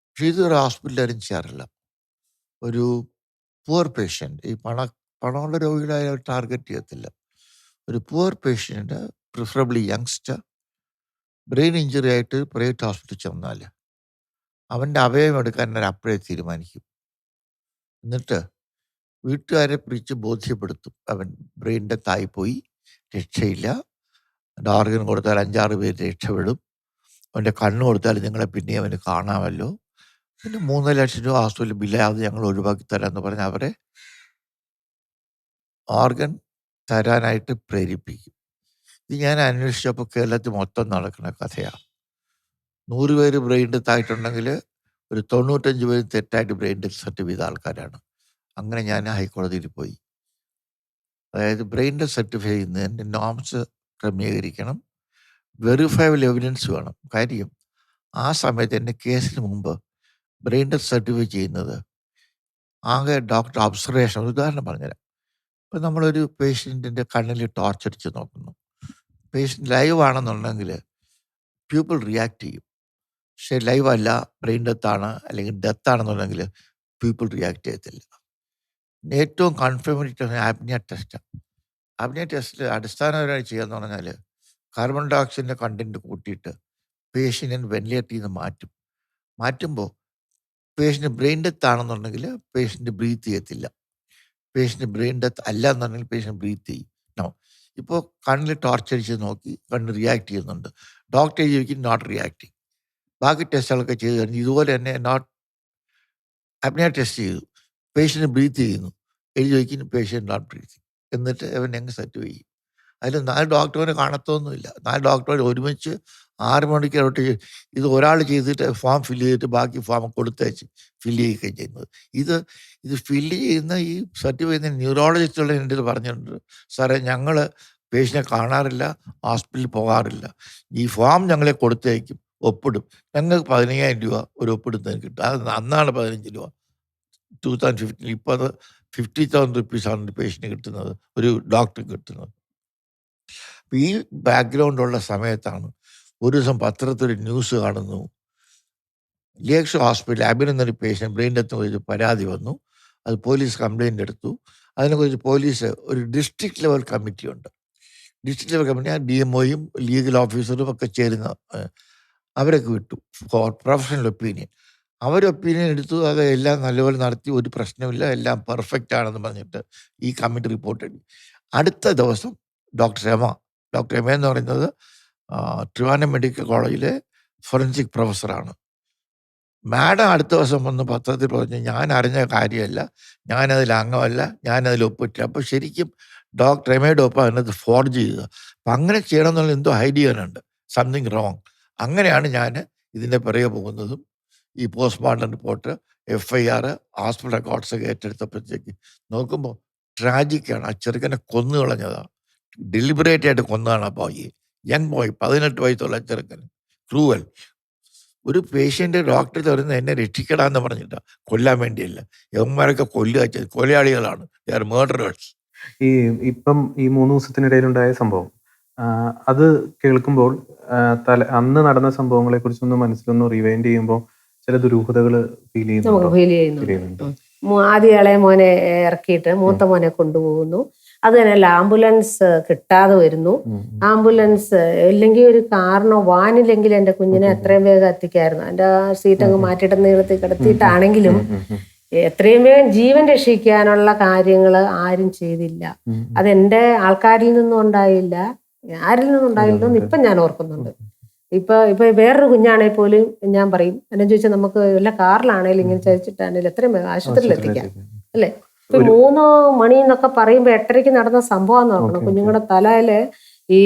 പക്ഷേ ഇതൊരു ഹോസ്പിറ്റലാരും ചെയ്യാറില്ല. ഒരു പുവർ പേഷ്യൻ്റ്, ഈ പണമുള്ള രോഗികളെ ടാർഗറ്റ് ചെയ്യത്തില്ല. ഒരു poor patient, preferably youngster, brain injury ആയിട്ട് പ്രൈവറ്റ് ഹോസ്പിറ്റലിൽ ചെന്നാൽ അവൻ്റെ അവയവം എടുക്കാൻ അപ്പോഴേ തീരുമാനിക്കും. എന്നിട്ട് വീട്ടുകാരെ പിടിച്ച് ബോധ്യപ്പെടുത്തും, അവൻ ബ്രെയിൻ ഡെത്ത് ആയിപ്പോയി, രക്ഷയില്ല, അവൻ്റെ ഓർഗൻ കൊടുത്താൽ 5-6 പേര് രക്ഷപ്പെടും, അവൻ്റെ കണ്ണ് കൊടുത്താൽ നിങ്ങളെ പിന്നെ അവന് കാണാമല്ലോ, പിന്നെ 3 ലക്ഷം രൂപ ഹോസ്പിറ്റൽ ബില്ലാതെ ഞങ്ങൾ ഒഴിവാക്കി തരാമെന്ന് പറഞ്ഞ് അവരെ ഓർഗൻ തരാനായിട്ട് പ്രേരിപ്പിക്കും. ഇത് ഞാൻ അന്വേഷിച്ചപ്പോൾ കേരളത്തിൽ മൊത്തം നടക്കുന്ന കഥയാണ്. 100 പേര് ബ്രെയിൻ ഡെത്ത് ആയിട്ടുണ്ടെങ്കിൽ ഒരു 95 പേര് തെറ്റായിട്ട് ബ്രെയിൻ ഡെത്ത് സർട്ടിഫിക്കറ്റ് ചെയ്ത ആൾക്കാരാണ്. അങ്ങനെ ഞാൻ ഹൈക്കോടതിയിൽ പോയി. അതായത് ബ്രെയിൻ ഡെത്ത് സർട്ടിഫൈ ചെയ്യുന്നതിൻ്റെ നോംസ് ക്രമീകരിക്കണം, വെറിഫയബിൾ എവിഡൻസ് വേണം. കാര്യം ആ സമയത്ത് എൻ്റെ കേസിന് മുമ്പ് ബ്രെയിൻ ഡെത്ത് സർട്ടിഫൈ ചെയ്യുന്നത് ആകെ ഡോക്ടർ ഒബ്സർവേഷൻ. ഉദാഹരണം പറഞ്ഞുതരാം. ഇപ്പം നമ്മളൊരു പേഷ്യൻറ്റിൻ്റെ കണ്ണിൽ ടോർച്ചടിച്ച് നോക്കുന്നു. പേഷ്യൻ്റ് ലൈവ് ആണെന്നുണ്ടെങ്കിൽ പീപ്പിൾ റിയാക്ട് ചെയ്യും. പക്ഷേ ലൈവ് അല്ല, ബ്രെയിൻ ഡെത്താണ് അല്ലെങ്കിൽ ഡെത്ത് ആണെന്നുണ്ടെങ്കിൽ പീപ്പിൾ റിയാക്ട് ചെയ്യത്തില്ല. ഏറ്റവും കൺഫേമേറ്റീവ് ആപ്നിയ ടെസ്റ്റാണ്. ആപ്നിയ ടെസ്റ്റിൽ അടിസ്ഥാനപരമായി ചെയ്യാന്ന് പറഞ്ഞാൽ കാർബൺ ഡൈ ഓക്സൈഡിൻ്റെ കണ്ടൻറ്റ് കൂട്ടിയിട്ട് പേഷ്യൻറ്റിനെ വെന്റിലേറ്ററിൽ നിന്ന് മാറ്റുമ്പോൾ പേഷ്യൻ്റ് ബ്രെയിൻ ഡെത്ത് ആണെന്നുണ്ടെങ്കിൽ പേഷ്യൻ്റ് ബ്രീത്ത് ചെയ്യത്തില്ല. പേഷ്യൻ്റ് ബ്രെയിൻ ഡെത്ത് അല്ല എന്നുണ്ടെങ്കിൽ പേഷ്യൻ്റ് ബ്രീത്ത് ചെയ്യും. ഇപ്പോൾ കണ്ണിൽ ടോർച്ചടിച്ച് നോക്കി കണ്ണ് റിയാക്ട് ചെയ്യുന്നുണ്ട്, ഡോക്ടർ ചോദിക്കും നോട്ട് റിയാക്ടിങ്. ബാക്കി ടെസ്റ്റുകളൊക്കെ ചെയ്ത് കഴിഞ്ഞ് ഇതുപോലെ തന്നെ നോട്ട് ആപ്നിയ ടെസ്റ്റ് ചെയ്തു, പേഷ്യൻ്റ് ബ്രീത്ത് ചെയ്യുന്നു, എഴുതി ചോദിക്കും പേഷ്യൻ്റ് നോട്ട് ബ്രീത്തിങ്. എന്നിട്ട് അവൻ എങ്ങനെ സെറ്റ് ചെയ്യും? അതിൽ 4 ഡോക്ടർമാരെ കാണത്തൊന്നുമില്ല. 4 ഡോക്ടർമാർ ഒരുമിച്ച് 6 മണിക്ക് തൊട്ട് ഇത് ഒരാൾ ചെയ്തിട്ട് ഫോം ഫില്ല് ചെയ്തിട്ട് ബാക്കി ഫോം കൊടുത്തയച്ച് ഫില്ല് ചെയ്യുകയും ചെയ്യുന്നത്. ഇത് ഫില്ല് ചെയ്യുന്ന ഈ സർട്ടിഫൈ ചെയ്യുന്ന ന്യൂറോളജിസ്റ്റുകൾ എൻ്റെ അടുത്ത് പറഞ്ഞിട്ടുണ്ട്, സാറേ ഞങ്ങൾ പേഷ്യനെ കാണാറില്ല, ഹോസ്പിറ്റലിൽ പോകാറില്ല, ഈ ഫോം ഞങ്ങളെ കൊടുത്തയക്കും, ഒപ്പിടും, ഞങ്ങൾക്ക് 15,000 രൂപ ഒരു ഒപ്പിടുന്നതിന് കിട്ടും. അത് അന്നാണ് 15 രൂപ 2015. ഇപ്പോൾ അത് 50,000 റുപ്പീസാണ് പേഷ്യന് കിട്ടുന്നത്, ഒരു ഡോക്ടർക്ക് കിട്ടുന്നത്. ഈ ബാക്ക്ഗ്രൗണ്ടുള്ള സമയത്താണ് ഒരു ദിവസം പത്രത്തിൽ ന്യൂസ് കാണുന്നു, ലിയക്ഷ ഹോസ്പിറ്റൽ അഭിനന്ദനൊരു പേഷ്യൻ്റ് ബ്രെയിൻ ഡെത്ത് കുറിച്ച് പരാതി വന്നു. അത് പോലീസ് കംപ്ലയിൻ്റ് എടുത്തു. അതിനെക്കുറിച്ച് പോലീസ് ഒരു ഡിസ്ട്രിക്ട് ലെവൽ കമ്മിറ്റി ഉണ്ട്. ഡിസ്ട്രിക്ട് ലെവൽ കമ്മിറ്റി DMOയും ലീഗൽ ഓഫീസറും ഒക്കെ ചേരുന്ന അവരൊക്കെ വിട്ടു ഫോർ പ്രൊഫഷണൽ ഒപ്പീനിയൻ. അവർ ഒപ്പീനിയൻ എടുത്തു, അത് എല്ലാം നല്ലപോലെ നടത്തി, ഒരു പ്രശ്നമില്ല, എല്ലാം പെർഫെക്റ്റ് ആണെന്ന് പറഞ്ഞിട്ട് ഈ കമ്മിറ്റി റിപ്പോർട്ട് എഴുതി. അടുത്ത ദിവസം ഡോക്ടർ എമ എന്ന് പറയുന്നത് ട്രിവാൻഡ്രം മെഡിക്കൽ കോളേജിലെ ഫോറൻസിക് പ്രൊഫസറാണ്. മാഡം അടുത്ത ദിവസം വന്ന് പത്രത്തിൽ പറഞ്ഞു, ഞാൻ അറിഞ്ഞ കാര്യമല്ല, ഞാനതിൽ അംഗമല്ല, ഞാനതിൽ ഒപ്പിട്ടില്ല. അപ്പോൾ ശരിക്കും ഡോക്ടർ എമയുടെ ഒപ്പം അതിനകത്ത് ഫോർജ് ചെയ്തത്. അപ്പം അങ്ങനെ ചെയ്യണം എന്നുള്ള എന്തോ ഐഡിയ ഉണ്ട്, സംതിങ് റോങ്. അങ്ങനെയാണ് ഞാൻ ഇതിൻ്റെ പിറകെ പോകുന്നതും ഈ പോസ്റ്റ്മോർട്ടം റിപ്പോർട്ട്, FIR, ഹോസ്പിറ്റൽ റെക്കോർഡ്സൊക്കെ ഏറ്റെടുത്തപ്പോഴത്തേക്ക് നോക്കുമ്പോൾ ട്രാജിക്കാണ്. ആ ചെറുക്കനെ കൊന്നു കളഞ്ഞതാണ്, ഡെലിബറേറ്റ് ആയിട്ട് കൊന്നതാണ്. ആ ബോയ്, യങ് ബോയ്, 18 വയസ്സുള്ള ചെറുക്കൻ, ക്രൂവൽ. ഒരു പേഷ്യൻ്റ് ഡോക്ടർ പറയുന്നത് എന്നെ രക്ഷിക്കടാന്ന് പറഞ്ഞിട്ടാണ്, കൊല്ലാൻ വേണ്ടിയല്ല. യവന്മാരൊക്കെ കൊല്ലുക, കൊലയാളികളാണ്, ദേ ആർ മേർഡറേഴ്സ്. ഇപ്പം ഈ 3 ദിവസത്തിനിടയിലുണ്ടായ സംഭവം, അത് കേൾക്കുമ്പോൾ അന്ന് നടന്ന സംഭവങ്ങളെ കുറിച്ചൊന്ന് മനസ്സിലൊന്ന് റിവൈൻഡ് ചെയ്യുമ്പോൾ ചില ദുരൂഹതകൾ ഫീൽ ചെയ്യുന്നുണ്ട്. ആദ്യം ഇളയ മോനെ ഇറക്കിയിട്ട് മൂത്ത മോനെ കൊണ്ടുപോകുന്നു. അത് തന്നെയല്ല, ആംബുലൻസ് കിട്ടാതെ വരുന്നു. ആംബുലൻസ് ഇല്ലെങ്കിൽ ഒരു കാറിനോ വാനില്ലെങ്കിൽ എൻ്റെ കുഞ്ഞിനെ എത്രയും വേഗം എത്തിക്കായിരുന്നു. എൻ്റെ സീറ്റ് അങ്ങ് മാറ്റിയിട്ട് നീളത്തിൽ കിടത്തിയിട്ടാണെങ്കിലും എത്രയും വേഗം ജീവൻ രക്ഷിക്കാനുള്ള കാര്യങ്ങൾ ആരും ചെയ്തില്ല. അതെന്റെ ആൾക്കാരിൽ നിന്നും ഉണ്ടായില്ല, ആരിൽ നിന്നും ഉണ്ടായില്ലെന്ന് ഇപ്പം ഞാൻ ഓർക്കുന്നുണ്ട്. ഇപ്പൊ വേറൊരു കുഞ്ഞാണെങ്കിൽ പോലും ഞാൻ പറയും, എന്നെ ചോദിച്ചാൽ നമുക്ക് വല്ല കാറിലാണെങ്കിലും ഇങ്ങനെ ചതിച്ചിട്ടാണെങ്കിലും എത്രയും വേഗം ആശുപത്രിയിൽ എത്തിക്കാം അല്ലേ. ഇപ്പൊ 3 മണി എന്നൊക്കെ പറയുമ്പോ 8:30 നടന്ന സംഭവം നോക്കണം. കുഞ്ഞുങ്ങളുടെ തലയില് ഈ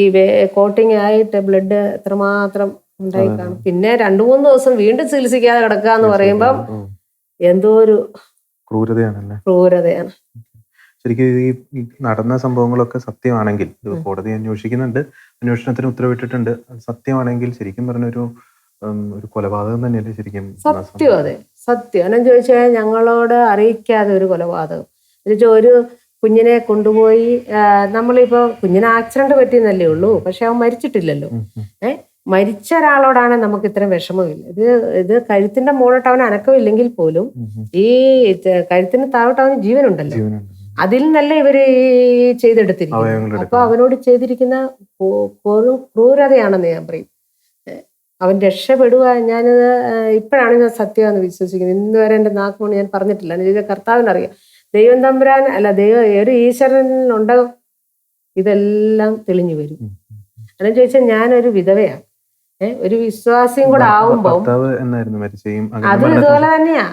കോട്ടിങ് ആയിട്ട് ബ്ലഡ് എത്രമാത്രം ഉണ്ടായി കാണും. പിന്നെ 2-3 ദിവസം വീണ്ടും ചികിത്സിക്കാതെ കിടക്കുക എന്ന് പറയുമ്പം എന്തോ ഒരു ക്രൂരതയാണ്. ശരിക്കും ഈ നടന്ന സംഭവങ്ങളൊക്കെ സത്യമാണെങ്കിൽ, കോടതി അന്വേഷിക്കുന്നുണ്ട്, അന്വേഷണത്തിന് ഉത്തരവിട്ടിട്ടുണ്ട്, സത്യമാണെങ്കിൽ ശരിക്കും പറഞ്ഞൊരു കൊലപാതകം തന്നെയല്ലേ ശരിക്കും? സത്യം, അതെ സത്യം. എന്നു ചോദിച്ചാൽ ഞങ്ങളോട് അറിയിക്കാതെ ഒരു കൊലപാതകം. എന്നുവെച്ചാൽ ഒരു കുഞ്ഞിനെ കൊണ്ടുപോയി, നമ്മളിപ്പോ കുഞ്ഞിന് ആക്സിഡന്റ് പറ്റിയെന്നല്ലേ ഉള്ളൂ, പക്ഷെ അവൻ മരിച്ചിട്ടില്ലല്ലോ. മരിച്ച ഒരാളോടാണ് നമുക്ക് ഇത്രയും വിഷമമില്ല. ഇത് കഴുത്തിന്റെ മുകളിലോട്ട് അവന് അനക്കമില്ലെങ്കിൽ പോലും ഈ കഴുത്തിന് താഴോട്ട് അവന് ജീവനുണ്ടല്ലോ. അതിൽ നിന്നല്ല ഇവര് ചെയ്തെടുത്തിരിക്കുന്നത്. അപ്പൊ അവനോട് ചെയ്തിരിക്കുന്ന ക്രൂരതയാണെന്ന് ഞാൻ പറയും. അവൻ രക്ഷപ്പെടുക. ഞാനിത് ഇപ്പോഴാണ് ഞാൻ സത്യമാണെന്ന് വിശ്വസിക്കുന്നത്. ഇന്ന് വരെ എന്റെ നാക്കുകൊണ്ട് ഞാൻ പറഞ്ഞിട്ടില്ല. എന്ന് കർത്താവിനറിയാം. ദൈവം തമ്പുരാൻ അല്ല, ഒരു ഈശ്വരനുണ്ടോ ഇതെല്ലാം തെളിഞ്ഞു വരും. എന്നു ചോദിച്ചാൽ ഞാനൊരു വിധവയാണ്, ഒരു വിശ്വാസിയും കൂടെ ആവുമ്പോ അത് ഇതുപോലെ തന്നെയാ.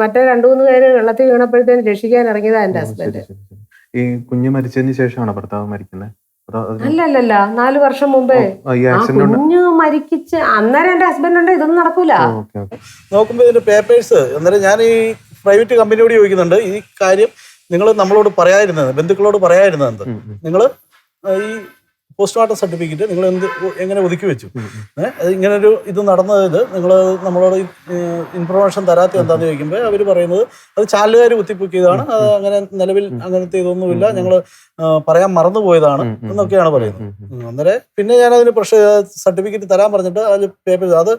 മറ്റേ 2-3 പേര് വെള്ളത്തിൽ വീണപ്പോഴത്തേന് രക്ഷിക്കാൻ ഇറങ്ങിയതാ എന്റെ ഹസ്ബൻഡ്. ഈ കുഞ്ഞ് മരിച്ചതിന് ശേഷമാണ് ഭർത്താവ് മരിക്കുന്നത്? അല്ലല്ല, 4 വർഷം മുമ്പേ കുഞ്ഞു മരിക്കിച്ച് അന്നേരം എന്റെ ഹസ്ബൻഡ് ഉണ്ട്. ഇതൊന്നും നടക്കൂല. നോക്കുമ്പോ ഇതിന്റെ പേപ്പേഴ്സ് അന്നേരം ഞാൻ ഈ പ്രൈവറ്റ് കമ്പനിയോട് ചോദിക്കുന്നുണ്ട്, ഈ കാര്യം നിങ്ങൾ നമ്മളോട് പറയാതിരുന്നത്, ബന്ധുക്കളോട് പറയാതിരുന്നത്, നിങ്ങൾ ഈ പോസ്റ്റ്മോർട്ടം സർട്ടിഫിക്കറ്റ് നിങ്ങൾ എങ്ങനെ ഒതുക്കി വെച്ചു? ഇങ്ങനൊരു ഇത് നടന്നത് നിങ്ങൾ നമ്മളോട് ഇൻഫർമേഷൻ തരാത്ത എന്താണെന്ന് ചോദിക്കുമ്പോൾ അവർ പറയുന്നത് അത് ചാനലുകാർ കുത്തിപ്പൊക്കിയതാണ്, അത് അങ്ങനെ നിലവിൽ അങ്ങനത്തെ ഇതൊന്നുമില്ല, ഞങ്ങൾ പറയാൻ മറന്നുപോയതാണ് എന്നൊക്കെയാണ് പറയുന്നത്. അന്നേരം പിന്നെ ഞാനതിന് സർട്ടിഫിക്കറ്റ് തരാൻ പറഞ്ഞിട്ട് അതിൽ പേപ്പർ അത്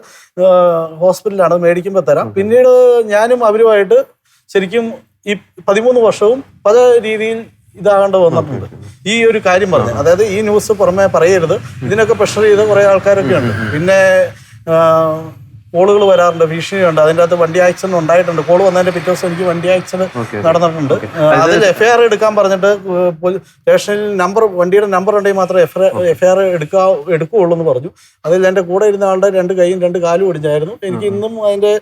ഹോസ്പിറ്റലിലാണ് മേടിക്കുമ്പോൾ തരാം. പിന്നീട് ഞാനും അവരുമായിട്ട് ശരിക്കും ഈ 13 വർഷവും പല രീതിയിൽ ഇതാകേണ്ട വന്നിട്ടുണ്ട്. ഈ ഒരു കാര്യം പറഞ്ഞു, അതായത് ഈ ന്യൂസ് പുറമെ പറയരുത്, ഇതിനൊക്കെ പ്രഷർ ചെയ്ത് കുറെ ആൾക്കാരൊക്കെ ഉണ്ട്. പിന്നെ കോളുകൾ വരാറുണ്ട്, ഭീഷണിയുണ്ട്. അതിൻ്റെ അകത്ത് വണ്ടി ആക്സിഡന്റ് ഉണ്ടായിട്ടുണ്ട്. കോള് വന്നതിന്റെ പിറ്റേ ദിവസം എനിക്ക് വണ്ടി ആക്സിഡന്റ് നടന്നിട്ടുണ്ട്. അതിൽ FIR എടുക്കാൻ പറഞ്ഞിട്ട് സ്റ്റേഷനിൽ വണ്ടിയുടെ നമ്പർ ഉണ്ടെങ്കിൽ മാത്രമേ FIR എടുക്കുകയുള്ളൂ എന്ന് പറഞ്ഞു. അതിൽ എൻ്റെ കൂടെ ഇരുന്ന ആളുടെ 2 കൈയും 2 കാലും ഒടിഞ്ഞായിരുന്നു. എനിക്ക് ഇന്നും അതിന്റെ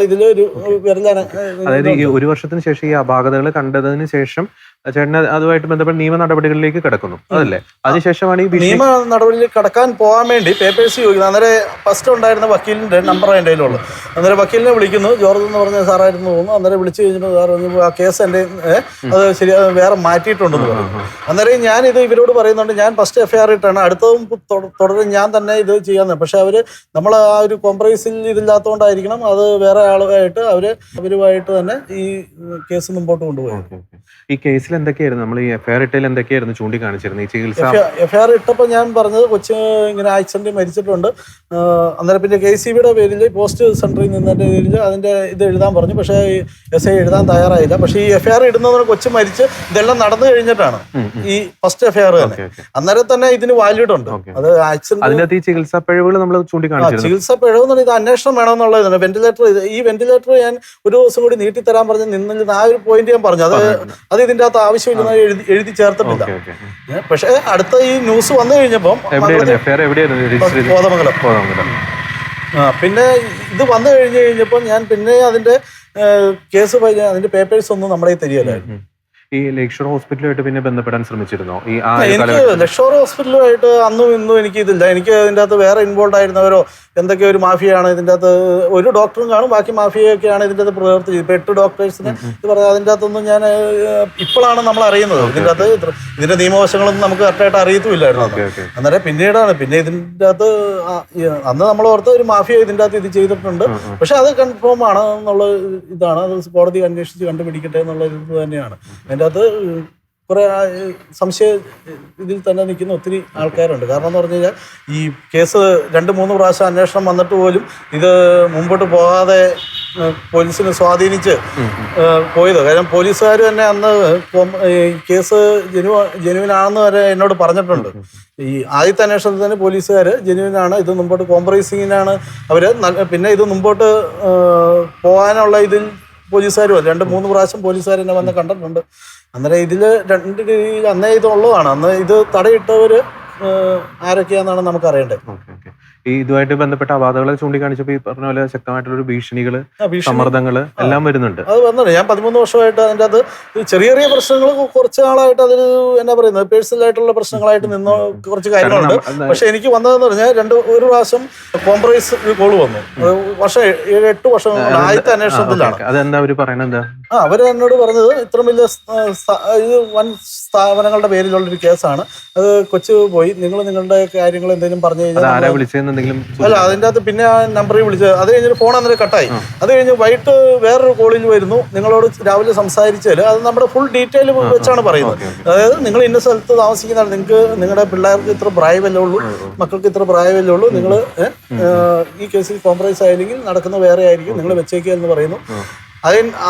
ഇതിലൊരു വിരലാണ്. അതായത് ഈ 1 വർഷത്തിന് ശേഷം ഈ അപാകതകൾ കണ്ടതിന് ശേഷം ചേട്ടന് അതുമായിട്ട് ബന്ധപ്പെട്ട് നിയമ നടപടികളിലേക്ക് കിടക്കുന്നു, അതല്ലേ? അതിനുശേഷമാണ് ഈ നിയമ നടപടിയിൽ കടക്കാൻ പോകാൻ വേണ്ടി പേപ്പേഴ്സ് ചോദിക്കുന്നത്. അന്നേരം ഫസ്റ്റ് ഉണ്ടായിരുന്ന വക്കീലിന്റെ നമ്പർ എൻ്റെ കയ്യിലുള്ളൂ. അന്നേരം വക്കീലിനെ വിളിക്കുന്നു, ജോർജ് എന്ന് പറഞ്ഞ സാറായിരുന്നു തോന്നുന്നു. അന്നേരം വിളിച്ചു കഴിഞ്ഞിട്ട് സാർ പറഞ്ഞു ആ കേസ് എൻ്റെ അത് ശരി വേറെ മാറ്റിയിട്ടുണ്ടെന്ന് പറഞ്ഞു. അന്നേരം ഞാനിത് ഇവരോട് പറയുന്നുണ്ട്, ഞാൻ ഫസ്റ്റ് FIR ഇട്ടാണ്, അടുത്തതും തുടരും ഞാൻ തന്നെ ഇത് ചെയ്യാന്ന്. പക്ഷെ നമ്മൾ ആ ഒരു കോംപ്രമൈസിൽ ഇതില്ലാത്തതുകൊണ്ടായിരിക്കണം അത് വേറെ ആളുമായിട്ട് അവരുമായിട്ട് തന്നെ ഈ കേസ് മുമ്പോട്ട് കൊണ്ടുപോയി. ഈ കേസിൽ എന്തൊക്കെയായിരുന്നു നമ്മൾ ഈ FIR ഇട്ടതിൽ എന്തൊക്കെയായിരുന്നു ചൂണ്ടിക്കാണിച്ചിരുന്നത്? ഈ ചികിത്സ FIR ഇട്ടപ്പോൾ ഞാൻ പറഞ്ഞത് കൊച്ചു ഇങ്ങനെ ആക്സിഡന്റ് മരിച്ചിട്ടുണ്ട്. അന്നേരം പിന്നെ KCBയുടെ പേരിൽ പോസ്റ്റ് സെന്ററിൽ നിന്നതിന്റെ പേരിൽ അതിന്റെ ഇത് എഴുതാൻ പറഞ്ഞു. പക്ഷേ SI എഴുതാൻ തയ്യാറായില്ല. പക്ഷേ ഈ FIR ഇടുന്നതിന് കൊച്ചു മരിച്ച് ഇതെല്ലാം നടന്നു കഴിഞ്ഞിട്ടാണ് ഈ ഫസ്റ്റ് FIR തന്നെ. അന്നേരം തന്നെ ഇതിന് വാല്യൂഡ് ഉണ്ട്. അത് ആക്സിഡന്റ് ചികിത്സാ പിഴവുകൾ നമ്മൾ ചൂണ്ടിക്കാണിച്ചു. ചികിത്സാ പിഴവ് എന്ന് പറഞ്ഞാൽ ഇത് അന്വേഷണം വേണമെന്നുള്ളതാണ്. വെന്റിലേറ്റർ ഞാൻ ഒരു ദിവസം കൂടി നീട്ടിത്തരാൻ പറഞ്ഞ് നിന്നില്ല. ആ ഒരു പോയിന്റ് ഞാൻ പറഞ്ഞു. അത് ഇതിന്റെ അകത്ത് ആവശ്യമില്ലെന്ന് എഴുതി ചേർത്തിട്ടില്ല. പക്ഷെ അടുത്ത ഈ ന്യൂസ് വന്നു കഴിഞ്ഞപ്പം കോതമംഗലം. പിന്നെ ഇത് വന്നു കഴിഞ്ഞപ്പോൾ ഞാൻ പിന്നെ അതിന്റെ കേസ് അതിന്റെ പേപ്പേഴ്സ് ഒന്നും നമ്മുടെ തരികയില്ലായിരുന്നു. ഈ ലേക്ഷോർ ഹോസ്പിറ്റലുമായിട്ട് പിന്നെ ബന്ധപ്പെടാൻ ശ്രമിച്ചിരുന്നോ? എനിക്ക് ലേക്ഷോർ ഹോസ്പിറ്റലുമായിട്ട് അന്നും ഇന്നും എനിക്ക് ഇതില്ല. എനിക്ക് ഇതിൻ്റെ അകത്ത് വേറെ ഇൻവോൾവ് ആയിരുന്നവരോ എന്തൊക്കെ ഒരു മാഫിയാണ് ഇതിൻ്റെ അകത്ത്. ഒരു ഡോക്ടറും കാണും, ബാക്കി മാഫിയൊക്കെയാണ് ഇതിൻ്റെ അകത്ത് പ്രവർത്തിച്ചത്. ഇപ്പൊ 8 ഡോക്ടേഴ്സിന് ഇത് പറഞ്ഞാൽ അതിൻ്റെ അകത്തൊന്നും ഞാൻ ഇപ്പോഴാണ് നമ്മൾ അറിയുന്നത്. ഇതിൻ്റെ അകത്ത് ഇതിന്റെ നിയമവശങ്ങളൊന്നും നമുക്ക് കറക്റ്റായിട്ട് അറിയത്തുമില്ലായിരുന്നു. അന്നേരം പിന്നീടാണ് പിന്നെ ഇതിൻ്റെ അകത്ത് അന്ന് നമ്മൾ ഓർത്ത ഒരു മാഫിയ ഇതിൻ്റെ അകത്ത് ഇത് ചെയ്തിട്ടുണ്ട്. പക്ഷെ അത് കൺഫേം ആണ് എന്നുള്ള ഇതാണ്. അത് കോടതി അന്വേഷിച്ച് കണ്ടുപിടിക്കട്ടെ എന്നുള്ള ഇത് തന്നെയാണ്. അതിൻ്റെ അകത്ത് കുറെ സംശയ ഇതിൽ തന്നെ നിൽക്കുന്ന ഒത്തിരി ആൾക്കാരുണ്ട്. കാരണം എന്ന് പറഞ്ഞു കഴിഞ്ഞാൽ ഈ കേസ് 2-3 പ്രാവശ്യം അന്വേഷണം വന്നിട്ട് പോലും ഇത് മുമ്പോട്ട് പോകാതെ പോലീസിനെ സ്വാധീനിച്ച് പോയത്. കാരണം പോലീസുകാർ തന്നെ അന്ന് കേസ് ജെനുവിനാണെന്ന് വരെ എന്നോട് പറഞ്ഞിട്ടുണ്ട്. ഈ ആദ്യത്തെ അന്വേഷണത്തിൽ തന്നെ പോലീസുകാർ ജെനുവിനാണ്, ഇത് മുമ്പോട്ട് കോംപ്രമൈസിങ്ങിനാണ് അവർ. പിന്നെ ഇത് മുമ്പോട്ട് പോകാനുള്ള ഇതിൽ പോലീസുകാരും 2-3 പ്രാവശ്യം പോലീസുകാർ എന്നെ വന്ന് കണ്ടിട്ടുണ്ട്. അന്നേരം ഇതിൽ 2 രീതിയിൽ അന്നേ ഇതുള്ളതാണ്. അന്ന് ഇത് തടയിട്ടവർ ആരൊക്കെയാണെന്നാണ് നമുക്ക് അറിയേണ്ടത്. ഈ ഇതുമായിട്ട് ബന്ധപ്പെട്ട അപാധകളെ ചൂണ്ടിക്കാണിച്ചപ്പോൾ ഈ പറഞ്ഞ പോലെ ശക്തമായിട്ടുള്ള ഭീഷണികള്, സമ്മർദ്ദങ്ങള് എല്ലാം വരുന്നുണ്ട്. അത് വന്നത് ഞാൻ 13 വർഷമായിട്ട് അതിൻ്റെ അത് ചെറിയ ചെറിയ പ്രശ്നങ്ങൾ കുറച്ച് നാളായിട്ട് അതിൽ എന്നാ പറയുന്നത് പേഴ്സണൽ ആയിട്ടുള്ള പ്രശ്നങ്ങളായിട്ട് നിന്ന് കുറച്ച് കാര്യങ്ങളുണ്ട്. പക്ഷെ എനിക്ക് വന്നതെന്ന് പറഞ്ഞാൽ ഒരു പ്രാവശ്യം കോംപ്രമൈസ് കോള് വന്നു. വർഷം 7-8 വർഷം ആദ്യത്തെ അന്വേഷണത്തിലാണ്. അതെന്താ അവര് പറയണെന്താ? അവര് എന്നോട് പറഞ്ഞത് ഇത്ര വലിയ ഇത് വൻ സ്ഥാപനങ്ങളുടെ പേരിലുള്ളൊരു കേസാണ്, അത് കൊച്ചു പോയി നിങ്ങളുടെ കാര്യങ്ങൾ എന്തെങ്കിലും പറഞ്ഞു കഴിഞ്ഞാൽ അല്ല അതിൻ്റെ അകത്ത് പിന്നെ ആ നമ്പറിൽ വിളിച്ചത്. അത് കഴിഞ്ഞിട്ട് ഫോൺ അന്നേരം കട്ടായി. അത് കഴിഞ്ഞ് വൈകിട്ട് വേറൊരു കോളിൽ വരുന്നു, നിങ്ങളോട് രാവിലെ സംസാരിച്ചാൽ അത് നമ്മുടെ ഫുൾ ഡീറ്റെയിൽ വെച്ചാണ് പറയുന്നത്. അതായത് നിങ്ങൾ ഇന്ന സ്ഥലത്ത് താമസിക്കുന്നതാണ്, നിങ്ങൾക്ക് നിങ്ങളുടെ പിള്ളേർക്ക് ഇത്ര പ്രായമല്ലേ ഉള്ളൂ, മക്കൾക്ക് ഇത്ര പ്രായമല്ലേ ഉള്ളൂ, നിങ്ങൾ ഈ കേസിൽ കോംപ്രമൈസ് ആയില്ലെങ്കിൽ നടക്കുന്ന വേറെ ആയിരിക്കും, നിങ്ങൾ വെച്ചേക്കുക എന്ന് പറയുന്നു.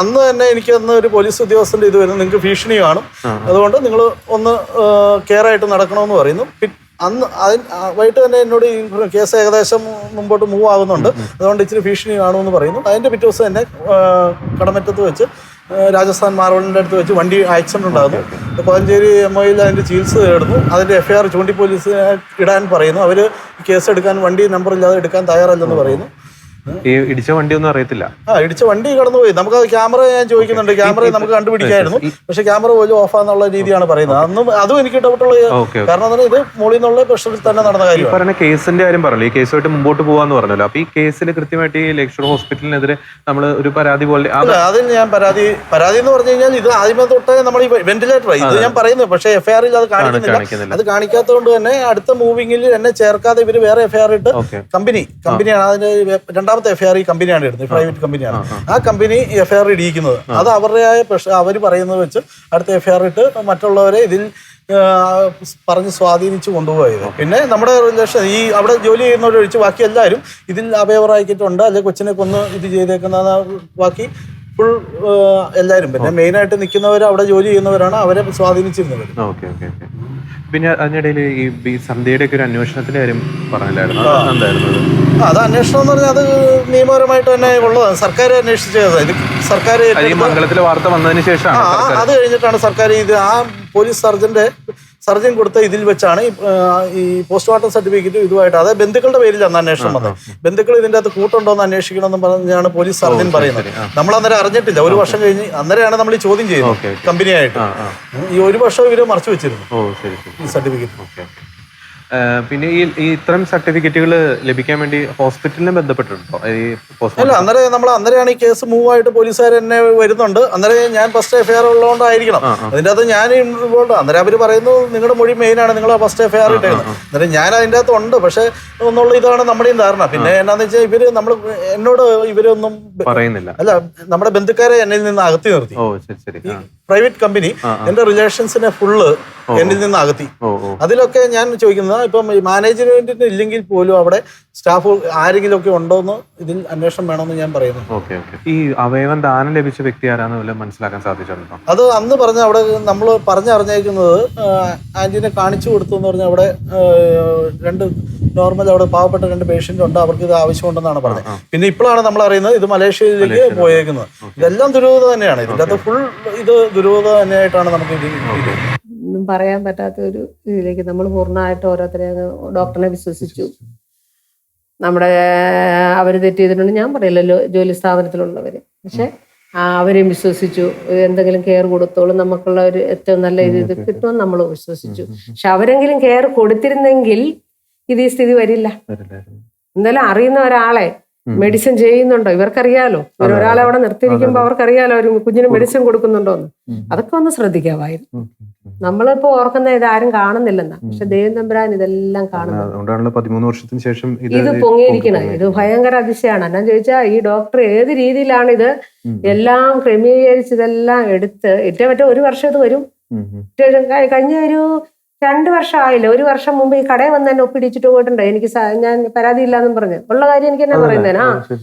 അന്ന് തന്നെ എനിക്ക് ഒരു പോലീസ് ഉദ്യോഗസ്ഥന്റെ ഇത് വരുന്നു, നിങ്ങൾക്ക് ഭീഷണി കാണും, അതുകൊണ്ട് നിങ്ങൾ ഒന്ന് കെയർ ആയിട്ട് നടക്കണമെന്ന് പറയുന്നു. അന്ന് വൈകിട്ട് തന്നെ എന്നോട് ഈ കേസ് ഏകദേശം മുമ്പോട്ട് മൂവ് ആകുന്നുണ്ട്, അതുകൊണ്ട് ഇച്ചിരി ഭീഷണി കാണുമെന്ന് പറയുന്നു. അതിൻ്റെ പിറ്റേ ദിവസം തന്നെ കടമറ്റത്ത് വെച്ച് രാജസ്ഥാൻ മാർവലിൻ്റെ അടുത്ത് വെച്ച് വണ്ടി ആക്സിഡന്റ് ഉണ്ടാകുന്നു. കോഴഞ്ചേരി MOയിൽ അതിൻ്റെ ചികിത്സ തേടുന്നു. അതിൻ്റെ FIR ചൂണ്ടി പോലീസിനെ ഇടാൻ പറയുന്നു. അവർ കേസ് എടുക്കാൻ വണ്ടി നമ്പർ ഇല്ലാതെ എടുക്കാൻ തയ്യാറല്ലെന്ന് പറയുന്നു. ഈ ഇടിച്ച വണ്ടി ഒന്നും അറിയത്തില്ല. ഇടിച്ച വണ്ടി കടന്നുപോയി. നമുക്ക് ക്യാമറ ഞാൻ ചോദിക്കുന്നുണ്ട്, ക്യാമറ നമുക്ക് കണ്ടുപിടിക്കായിരുന്നു, പക്ഷെ ക്യാമറ പോലും ഓഫാന്നുള്ള രീതിയാണ് പറയുന്നത്. അന്നും അതും എനിക്ക് ഡൗട്ടുള്ള കാരണം ഇത് മുകളിൽ നിന്നുള്ള പ്രഷറിൽ തന്നെ നടന്ന കാര്യം. പറഞ്ഞ കേസിന്റെ കാര്യം പറഞ്ഞല്ലോ, ഈ കേസുമായിട്ട് മുമ്പോട്ട് പോകാന്ന് പറഞ്ഞല്ലോ. അപ്പൊ ഈ കേസിൽ കൃത്യമായിട്ട് ഈ ലേക് ഷോർ ഹോസ്പിറ്റലിനെതിരെ നമ്മൾ ഒരു പരാതി പോലെ അതിന് ഞാൻ പരാതി എന്ന് പറഞ്ഞു കഴിഞ്ഞാൽ ഇത് ആദ്യമേ തൊട്ടേ നമ്മൾ ഈ വെന്റിലേറ്റർ ഇത് ഞാൻ പറയുന്നത്, പക്ഷേ FIR-ൽ അത് കാണിക്കുന്നില്ല. അത് കാണിക്കാത്തതുകൊണ്ട് തന്നെ അടുത്ത മൂവിങ്ങിൽ എന്നെ ചേർക്കാതെ ഇവര് വേറെ FIR ഇട്ട് കമ്പനിയാണ് അതിന്റെ രണ്ടാമത്തെ FIR ഈ കമ്പനിയാണ് ഇടുന്നത്, പ്രൈവറ്റ് കമ്പനിയാണ്. ആ കമ്പനി FIR ഇടിയിക്കുന്നത് അത് അവരുടേതായ അവർ പറയുന്നത് വെച്ച് അടുത്ത FIR ഇട്ട് മറ്റുള്ളവരെ ഇതിൽ പറഞ്ഞ് സ്വാധീനിച്ച് കൊണ്ടുപോയത്. പിന്നെ നമ്മുടെ റിലേഷൻ ഈ അവിടെ ജോലി ചെയ്യുന്നവരൊഴിച്ച് ബാക്കി എല്ലാവരും ഇതിൽ അവയവറാക്കിയിട്ടുണ്ട്, അല്ലെങ്കിൽ കൊച്ചിനെ കൊന്ന് ഇത് ചെയ്തേക്കുന്ന ബാക്കി ഫുൾ എല്ലാവരും. പിന്നെ മെയിനായിട്ട് നിൽക്കുന്നവർ അവിടെ ജോലി ചെയ്യുന്നവരാണ്, അവരെ സ്വാധീനിച്ചിരുന്നവർ. പിന്നെ അതിനിടയിൽ ഈ സന്ധ്യയുടെ ഒക്കെ ഒരു അന്വേഷണത്തിന്റെ കാര്യം പറഞ്ഞില്ലായിരുന്നു, എന്തായിരുന്നു അത്? അന്വേഷണം എന്ന് പറഞ്ഞാൽ അത് നിയമപരമായിട്ട് തന്നെ ഉള്ളതാണ്, സർക്കാർ അന്വേഷിച്ചത്. ഇത് സർക്കാർ മംഗളത്തിലെ വാർത്ത വന്നതിന് ശേഷം അത് കഴിഞ്ഞിട്ടാണ് സർക്കാർ ഇത് ആ പോലീസ് സർജൻ കൊടുത്ത ഇതിൽ വെച്ചാണ് ഈ പോസ്റ്റ്മോർട്ടം സർട്ടിഫിക്കറ്റ് ഇതുമായിട്ട്, അതായത് ബന്ധുക്കളുടെ പേരിലാണ് അന്വേഷണം വന്നത്. ബന്ധുക്കൾ ഇതിൻ്റെ അകത്ത് കൂട്ടുണ്ടോന്ന് അന്വേഷിക്കണമെന്ന് പറഞ്ഞാണ് പോലീസ് സർജൻ പറയുന്നത്. നമ്മൾ അന്നേരം അറിഞ്ഞിട്ടില്ല. 1 വർഷം കഴിഞ്ഞ് അന്നേരമാണ് നമ്മൾ ഈ ചോദ്യം ചെയ്യുന്നത് കമ്പനിയായിട്ട്. ഈ 1 വർഷം ഇവര് മറച്ചു വെച്ചിരുന്നു ഈ സർട്ടിഫിക്കറ്റ്. പിന്നെ ഈ ഇത്തരം സർട്ടിഫിക്കറ്റുകൾ ലഭിക്കാൻ വേണ്ടി ഹോസ്പിറ്റലിനെ ബന്ധപ്പെട്ടിട്ടുണ്ടോ? അല്ല, അന്നേരമാണ് ഈ കേസ് മൂവ് ആയിട്ട് പോലീസുകാർ എന്നെ വരുന്നുണ്ട്. അന്നേരം ഞാൻ ഫസ്റ്റ് FIR ഉള്ളതുകൊണ്ടായിരിക്കണം അതിൻ്റെ അകത്ത് ഞാൻ ഇൻവോൾവ്. അന്നേരം അവർ പറയുന്നു നിങ്ങളുടെ മൊഴി മെയിനാണ്, നിങ്ങൾ ഫസ്റ്റ് FIR ഇട്ടേക്കുന്നത്. അന്നേരം ഞാൻ അതിൻ്റെ അകത്ത് ഉണ്ട്, പക്ഷെ ഒന്നുള്ള ഇതാണ് നമ്മുടെയും ധാരണ. പിന്നെ എന്നാന്ന് വെച്ചാൽ എന്നോട് ഇവരൊന്നും പറയുന്നില്ല. അല്ല, നമ്മുടെ ബന്ധുക്കാരെ എന്നിൽ നിന്ന് അകത്തി നിർത്തി. പ്രൈവറ്റ് കമ്പനി എന്റെ റിലേഷൻസിനെ ഫുള്ള് എന്നിൽ നിന്ന് അകത്തി. അതിലൊക്കെ ഞാൻ ചോദിക്കുന്നത് ഇപ്പം മാനേജ്മെന്റിന് ഇല്ലെങ്കിൽ പോലും അവിടെ സ്റ്റാഫ് ആരെങ്കിലും ഒക്കെ ഉണ്ടോന്ന് ഇതിൽ അന്വേഷണം വേണമെന്ന് ഞാൻ പറയുന്നു. ഈ അവയവം ദാനം ലഭിച്ച വ്യക്തി ആരാന്ന് മനസ്സിലാക്കാൻ സാധിച്ചിട്ടുണ്ടോ? അത് അന്ന് പറഞ്ഞ അവിടെ നമ്മൾ പറഞ്ഞറിഞ്ഞേക്കുന്നത് ആന്റിനെ കാണിച്ചു കൊടുത്തു എന്ന് പറഞ്ഞാൽ അവിടെ 2 നോർമൽ അവിടെ പാവപ്പെട്ട 2 പേഷ്യന്റ് ഉണ്ട്, അവർക്ക് ഇത് ആവശ്യമുണ്ടെന്നാണ് പറഞ്ഞത്. പിന്നെ ഇപ്പോഴാണ് നമ്മൾ അറിയുന്നത് ഇത് മലേഷ്യയിലേക്ക് പോയേക്കുന്നത്. ഇതെല്ലാം ദുരൂഹത തന്നെയാണ്. ഇതിൻ്റെ അകത്ത് ഫുൾ ഇത് ദുരൂഹത തന്നെയായിട്ടാണ് നമുക്ക് ഒന്നും പറയാൻ പറ്റാത്ത ഒരു ഇതിലേക്ക് നമ്മൾ പൂർണ്ണമായിട്ട് ഓരോരുത്തരെ ഡോക്ടറിനെ വിശ്വസിച്ചു. നമ്മുടെ അവർ തെറ്റ് ചെയ്തിട്ടുണ്ട് ഞാൻ പറയില്ലല്ലോ, ജോലി സ്ഥാപനത്തിലുള്ളവര്, പക്ഷെ അവരെയും വിശ്വസിച്ചു. എന്തെങ്കിലും കെയർ കൊടുത്തോളും, നമുക്കുള്ള ഒരു ഏറ്റവും നല്ല ഇത് കിട്ടുമെന്ന് നമ്മൾ വിശ്വസിച്ചു. പക്ഷെ അവരെങ്കിലും കെയർ കൊടുത്തിരുന്നെങ്കിൽ ഇത് ഈ സ്ഥിതി വരില്ല. എന്തായാലും അറിയുന്ന ഒരാളെ മെഡിസിൻ ചെയ്യുന്നുണ്ടോ ഇവർക്കറിയാലോ, ഒരാളെ അവിടെ നിർത്തിയിരിക്കുമ്പോ അവർക്കറിയാലോ ഒരു കുഞ്ഞിന് മെഡിസിൻ കൊടുക്കുന്നുണ്ടോന്ന്. അതൊക്കെ ഒന്ന് ശ്രദ്ധിക്കാമായിരുന്നു. നമ്മളിപ്പോ ഓർക്കുന്ന ഇതാരും കാണുന്നില്ലെന്നാ, പക്ഷെ ദൈവം തമ്പുരാൻ ഇതെല്ലാം കാണുന്നു. 13 വർഷത്തിന് ശേഷം ഇത് പൊങ്ങിയിരിക്കണം. ഇത് ഭയങ്കര അതിശയാണ്. എന്നാ ചോദിച്ചാ ഈ ഡോക്ടർ ഏത് രീതിയിലാണ് ഇത് എല്ലാം ക്രമീകരിച്ച് ഇതെല്ലാം എടുത്ത് ഏറ്റവും 1 വർഷം ഇത് വരും. കഴിഞ്ഞ ഒരു 2 വർഷം ആയില്ല, 1 വർഷം മുമ്പ് ഈ കടയിൽ വന്ന് എന്നെ ഒപ്പിടിച്ചിട്ട് പോയിട്ടുണ്ട്. എനിക്ക് ഞാൻ പരാതി ഇല്ലാന്നും പറഞ്ഞു ഉള്ള കാര്യം എനിക്ക് എന്നാ പറയുന്നേനാ.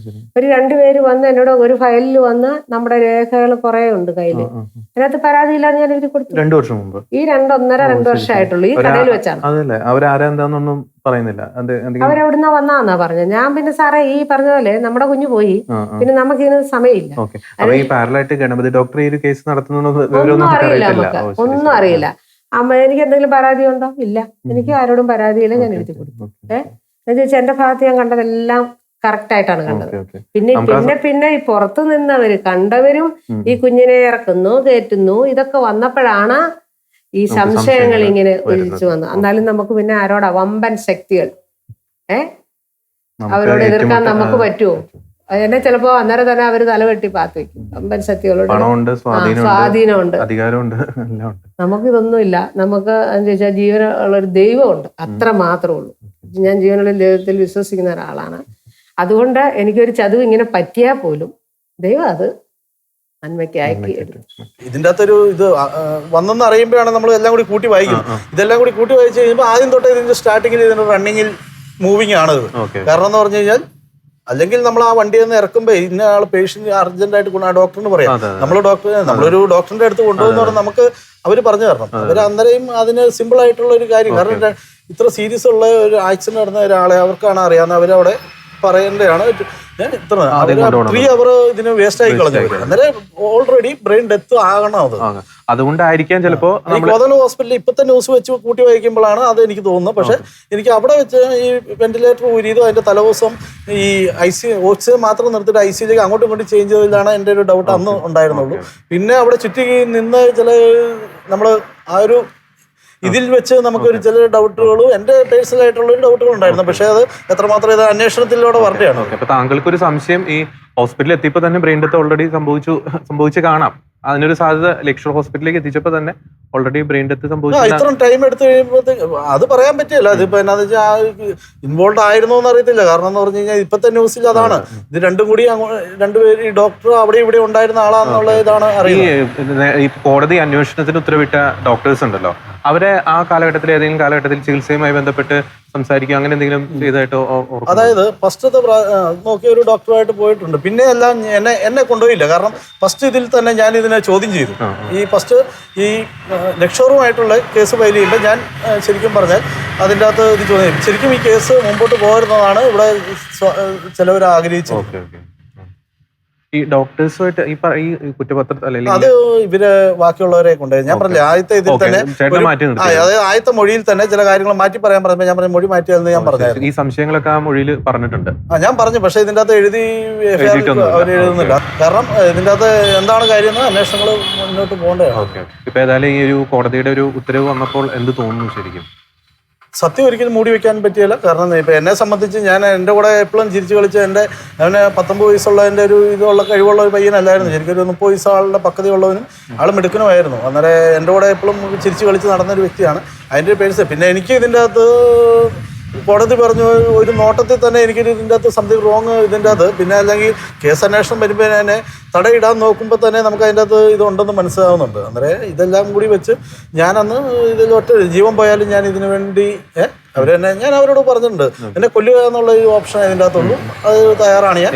ഒരു 2 പേര് വന്ന് എന്നോട് ഒരു ഫയലിൽ വന്ന് നമ്മുടെ രേഖകൾ കുറെ ഉണ്ട് കയ്യില്, അതിനകത്ത് പരാതി ഇല്ലാന്ന് ഞാൻ എഴുതി കൊടുത്തു. 2 വർഷം മുമ്പ് ഈ 1.5-2 വർഷം ആയിട്ടുള്ളൂ. ഈ കടയിൽ വെച്ചാണ്. പറയുന്നില്ല. അവരവിടുന്ന് വന്നാന്നാ പറഞ്ഞത്. ഞാൻ പിന്നെ സാറേ ഈ പറഞ്ഞ പോലെ നമ്മുടെ കുഞ്ഞു പോയി, പിന്നെ നമുക്ക് ഇതിന് സമയമില്ല. ഈ പാരലായിട്ട് ഗണപതി ഡോക്ടർ ഈ ഒരു കേസ് നടത്തുന്നത് ഒന്നും അറിയില്ല, നമുക്ക് ഒന്നും അറിയില്ല. അമ്മ എനിക്ക് എന്തെങ്കിലും പരാതി ഉണ്ടോ? ഇല്ല, എനിക്ക് ആരോടും പരാതിയില്ല. ഞാൻ എഴുതി കൊടുത്തു. എന്ന് ചോദിച്ചാൽ എന്റെ ഭാഗത്ത് ഞാൻ കണ്ടതെല്ലാം കറക്റ്റ് ആയിട്ടാണ് കണ്ടത്. പിന്നെ ഈ പുറത്തു നിന്നവര് കണ്ടവരും ഈ കുഞ്ഞിനെ ഇറക്കുന്നു കയറ്റുന്നു ഇതൊക്കെ വന്നപ്പോഴാണ് ഈ സംശയങ്ങൾ ഇങ്ങനെ ഒഴിച്ചു വന്നു. എന്നാലും നമുക്ക് പിന്നെ ആരോടാ വമ്പൻ ശക്തികൾ അവരോട് എതിർക്കാൻ നമുക്ക് പറ്റുമോ? എന്നെ ചിലപ്പോ അന്നേരം തന്നെ അവര് തലവെട്ടി പാത്ത് വെക്കും. വമ്പൻ ശക്തികളോട് സ്വാധീനമുണ്ട്, അധികാരമുണ്ട്. നമുക്കിതൊന്നുമില്ല. നമുക്ക് എന്ന് ചോദിച്ചാൽ ജീവനുള്ള ഒരു ദൈവമുണ്ട്, അത്ര മാത്രമേ ഉള്ളൂ. ഞാൻ ജീവനുള്ള ദൈവത്തിൽ വിശ്വസിക്കുന്ന ഒരാളാണ്. അതുകൊണ്ട് എനിക്കൊരു ചതുവ് ഇങ്ങനെ പറ്റിയാൽ പോലും ദൈവം അത് നന്മയ്ക്കാക്കി എടുക്കും. ഇതിൻ്റെ അകത്തൊരു ഇത് വന്നെന്ന് അറിയുമ്പോഴാണ് നമ്മൾ എല്ലാം കൂടി കൂട്ടി വായിക്കുന്നത്. ഇതെല്ലാം കൂടി കൂട്ടി വായിച്ചു കഴിയുമ്പോൾ ആദ്യം തൊട്ടേ ഇതിന്റെ സ്റ്റാർട്ടിങ്ങിൽ ഇതിന്റെ റണ്ണിങ്ങിൽ മൂവിങ് ആണ് ഇത്. കാരണം എന്ന് പറഞ്ഞു കഴിഞ്ഞാൽ അല്ലെങ്കിൽ നമ്മൾ ആ വണ്ടിയിൽ നിന്ന് ഇറക്കുമ്പോൾ ഇന്ന ആൾ പേഷ്യന്റ് അർജന്റായിട്ട് കൊണ്ട് ആ ഡോക്ടറിന് പറയാം. നമ്മളൊരു ഡോക്ടറിന്റെ അടുത്ത് കൊണ്ടുപോകുന്ന പറഞ്ഞാൽ നമുക്ക് അവർ പറഞ്ഞു തരണം. അവർ അന്നേരം അതിന് സിമ്പിൾ ആയിട്ടുള്ള ഒരു കാര്യം. കാരണം ഇത്ര സീരിയസ് ഉള്ള ഒരു ആക്സിഡന്റ് നടന്ന ഒരാളെ അവർക്കാണ് അറിയാവുന്നത്. അവരവിടെ പറയേണ്ടതാണ്. ഞാൻ ഇത്ര 3 അവർ ഇതിന് വേസ്റ്റ് ആയി കളഞ്ഞു. അന്നേരം ഓൾറെഡി ബ്രെയിൻ ഡെത്ത് ആകണം. അത് അതുകൊണ്ടായിരിക്കാം ചിലപ്പോ കോതല ഹോസ്പിറ്റലിൽ ഇപ്പത്തെ ന്യൂസ് വെച്ച് കൂട്ടി വായിക്കുമ്പോഴാണ് അത് എനിക്ക് തോന്നുന്നത്. പക്ഷെ എനിക്ക് അവിടെ വെച്ച് ഈ വെന്റിലേറ്റർ ഊരിയതും അതിന്റെ തലേദിവസം ഈ ഓക്സിജൻ മാത്രം നിർത്തിയിട്ട് ICUലേക്ക് അങ്ങോട്ടും ഇങ്ങോട്ടും ചേഞ്ച് ചെയ്തതിലാണ് എൻ്റെ ഒരു ഡൗട്ട് അന്ന് ഉണ്ടായിരുന്നുള്ളൂ. പിന്നെ അവിടെ ചുറ്റി നിന്ന് ചില നമ്മൾ ആ ഒരു ഇതിൽ വെച്ച് നമുക്കൊരു ചില ഡൗട്ടുകളും എൻ്റെ പേഴ്സണൽ ആയിട്ടുള്ള ഡൗട്ടുകൾ ഉണ്ടായിരുന്നു. പക്ഷേ അത് എത്രമാത്രം ഇത് അന്വേഷണത്തിലൂടെ പറഞ്ഞതാണ്. അപ്പൊ താങ്കൾക്കൊരു സംശയം, ഈ ഹോസ്പിറ്റലിൽ എത്തിയപ്പോൾ തന്നെ ബ്രെയിൻ ഡെത്ത് ഓൾറെഡി സംഭവിച്ച് കാണാം. അതിനൊരു സാധ്യത ലക്ഷർ ഹോസ്പിറ്റലിലേക്ക് എത്തിച്ചപ്പോൾ തന്നെ ഓൾറെഡി ബ്രെയിൻ ഡെത്ത് സംഭവിച്ചു. ഇത്രയും ടൈം എടുത്ത് കഴിയുമ്പോഴത്തേക്ക് അത് പറയാൻ പറ്റില്ല. അതിപ്പോ എന്നാന്ന് വെച്ചാൽ ഇൻവോൾവ് ആയിരുന്നോ എന്ന് അറിയത്തില്ല. കാരണം എന്ന് പറഞ്ഞു കഴിഞ്ഞാൽ ഇപ്പത്തെ ന്യൂസിൽ അതാണ്. ഇത് രണ്ടും കൂടി രണ്ടുപേര് ഈ ഡോക്ടർ അവിടെ ഇവിടെ ഉണ്ടായിരുന്ന ആളാന്നുള്ള ഇതാണ് അറിയുന്നത്. ഈ കോടതി അന്വേഷണത്തിന് ഉത്തരവിട്ട ഡോക്ടേഴ്സ് ഉണ്ടല്ലോ, അവരെ ആ കാലഘട്ടത്തിൽ ഏതെങ്കിലും കാലഘട്ടത്തിൽ ചികിത്സയുമായി ബന്ധപ്പെട്ട് സംസാരിക്കുക അങ്ങനെ എന്തെങ്കിലും ചെയ്തായിട്ടോ? അതായത് ഫസ്റ്റത്തെ നോക്കിയ ഒരു ഡോക്ടറുമായിട്ട് പോയിട്ടുണ്ട്. പിന്നെ എല്ലാം എന്നെ കൊണ്ടുപോയില്ല. കാരണം ഫസ്റ്റ് ഇതിൽ തന്നെ ഞാൻ ഇതിനെ ചോദ്യം ചെയ്തു. ഈ ഫസ്റ്റ് ഈ ലക്ഷറുമായിട്ടുള്ള കേസ് ഫയൽ ചെയ്യുമ്പോൾ ഞാൻ ശരിക്കും പറഞ്ഞാൽ അതിൻ്റെ അകത്ത് ഇത് ചോദ്യം ശരിക്കും ഈ കേസ് മുമ്പോട്ട് പോരുന്നതാണ് ഇവിടെ ചിലവർ ആഗ്രഹിച്ചത്. ഈ ഡോക്ടേഴ്സുമായിട്ട് ഈ കുറ്റപത്രത്തിൽ അത് ഇവര് ബാക്കിയുള്ളവരെ കൊണ്ട് ഞാൻ പറഞ്ഞില്ല ആദ്യത്തെ ഇതിൽ തന്നെ അതായത് ആദ്യത്തെ മൊഴിയിൽ തന്നെ ചില കാര്യങ്ങൾ മാറ്റി പറയാൻ പറഞ്ഞപ്പോൾ ഞാൻ മൊഴി മാറ്റിയാലെന്ന് ഞാൻ പറഞ്ഞായിരുന്നു. ഈ സംശയങ്ങളൊക്കെ ആ മൊഴിയിൽ പറഞ്ഞിട്ടുണ്ട്. ഞാൻ പറഞ്ഞു. പക്ഷെ ഇതിൻ്റെ അകത്ത് എഴുതി അവർ എഴുതുന്നില്ല. കാരണം ഇതിൻ്റെ അകത്ത് എന്താണ് കാര്യം അന്വേഷണങ്ങൾ മുന്നോട്ട് പോകേണ്ടതാണ്. ഇപ്പൊ ഏതായാലും ഈ ഒരു കോടതിയുടെ ഒരു ഉത്തരവ് വന്നപ്പോൾ എന്ത് തോന്നുന്നു? ശരിക്കും സത്യം ഒരിക്കലും മൂടി വെക്കാൻ പറ്റിയില്ല. കാരണം ഇപ്പം എന്നെ സംബന്ധിച്ച് ഞാൻ എൻ്റെ കൂടെ എപ്പോഴും ചിരിച്ചു കളിച്ച് അവന് 19 വയസ്സുള്ളതിൻ്റെ ഒരു ഇതുള്ള കഴിവുള്ള ഒരു പയ്യനല്ലായിരുന്നു. ശരിക്കും ഒരു 30 വയസ്സ് ആളുടെ പക്വതയുള്ളവനും ആൾ മിടുക്കനുമായിരുന്നു. അന്നേരം എൻ്റെ കൂടെ എപ്പോഴും ചിരിച്ചു കളിച്ച് നടന്നൊരു വ്യക്തിയാണ്. അതിൻ്റെ പേഴ്സ് പിന്നെ എനിക്ക് ഇതിൻ്റെ അകത്ത് കോടതി പറഞ്ഞു ഒരു നോട്ടത്തിൽ തന്നെ എനിക്കൊരു ഇതിൻ്റെ അകത്ത് സംതിങ് റോങ് ഇതിൻ്റെ അകത്ത്. പിന്നെ അല്ലെങ്കിൽ കേസ് അന്വേഷണം വരുമ്പോൾ തന്നെ തടയിടാൻ നോക്കുമ്പോൾ തന്നെ നമുക്ക് അതിൻ്റെ അകത്ത് ഇതുണ്ടെന്ന് മനസ്സിലാവുന്നുണ്ട്. അന്നേരം ഇതെല്ലാം കൂടി വെച്ച് ഞാനന്ന് ഇതിൽ ഒറ്റ ജീവൻ പോയാലും ഞാൻ ഇതിനു വേണ്ടി ഞാൻ അവരോട് പറഞ്ഞിട്ടുണ്ട് എന്നെ കൊല്ലുക എന്നുള്ള ഒരു ഓപ്ഷൻ അതിൻ്റെ അകത്തുള്ളൂ. അത് തയ്യാറാണ് ഞാൻ.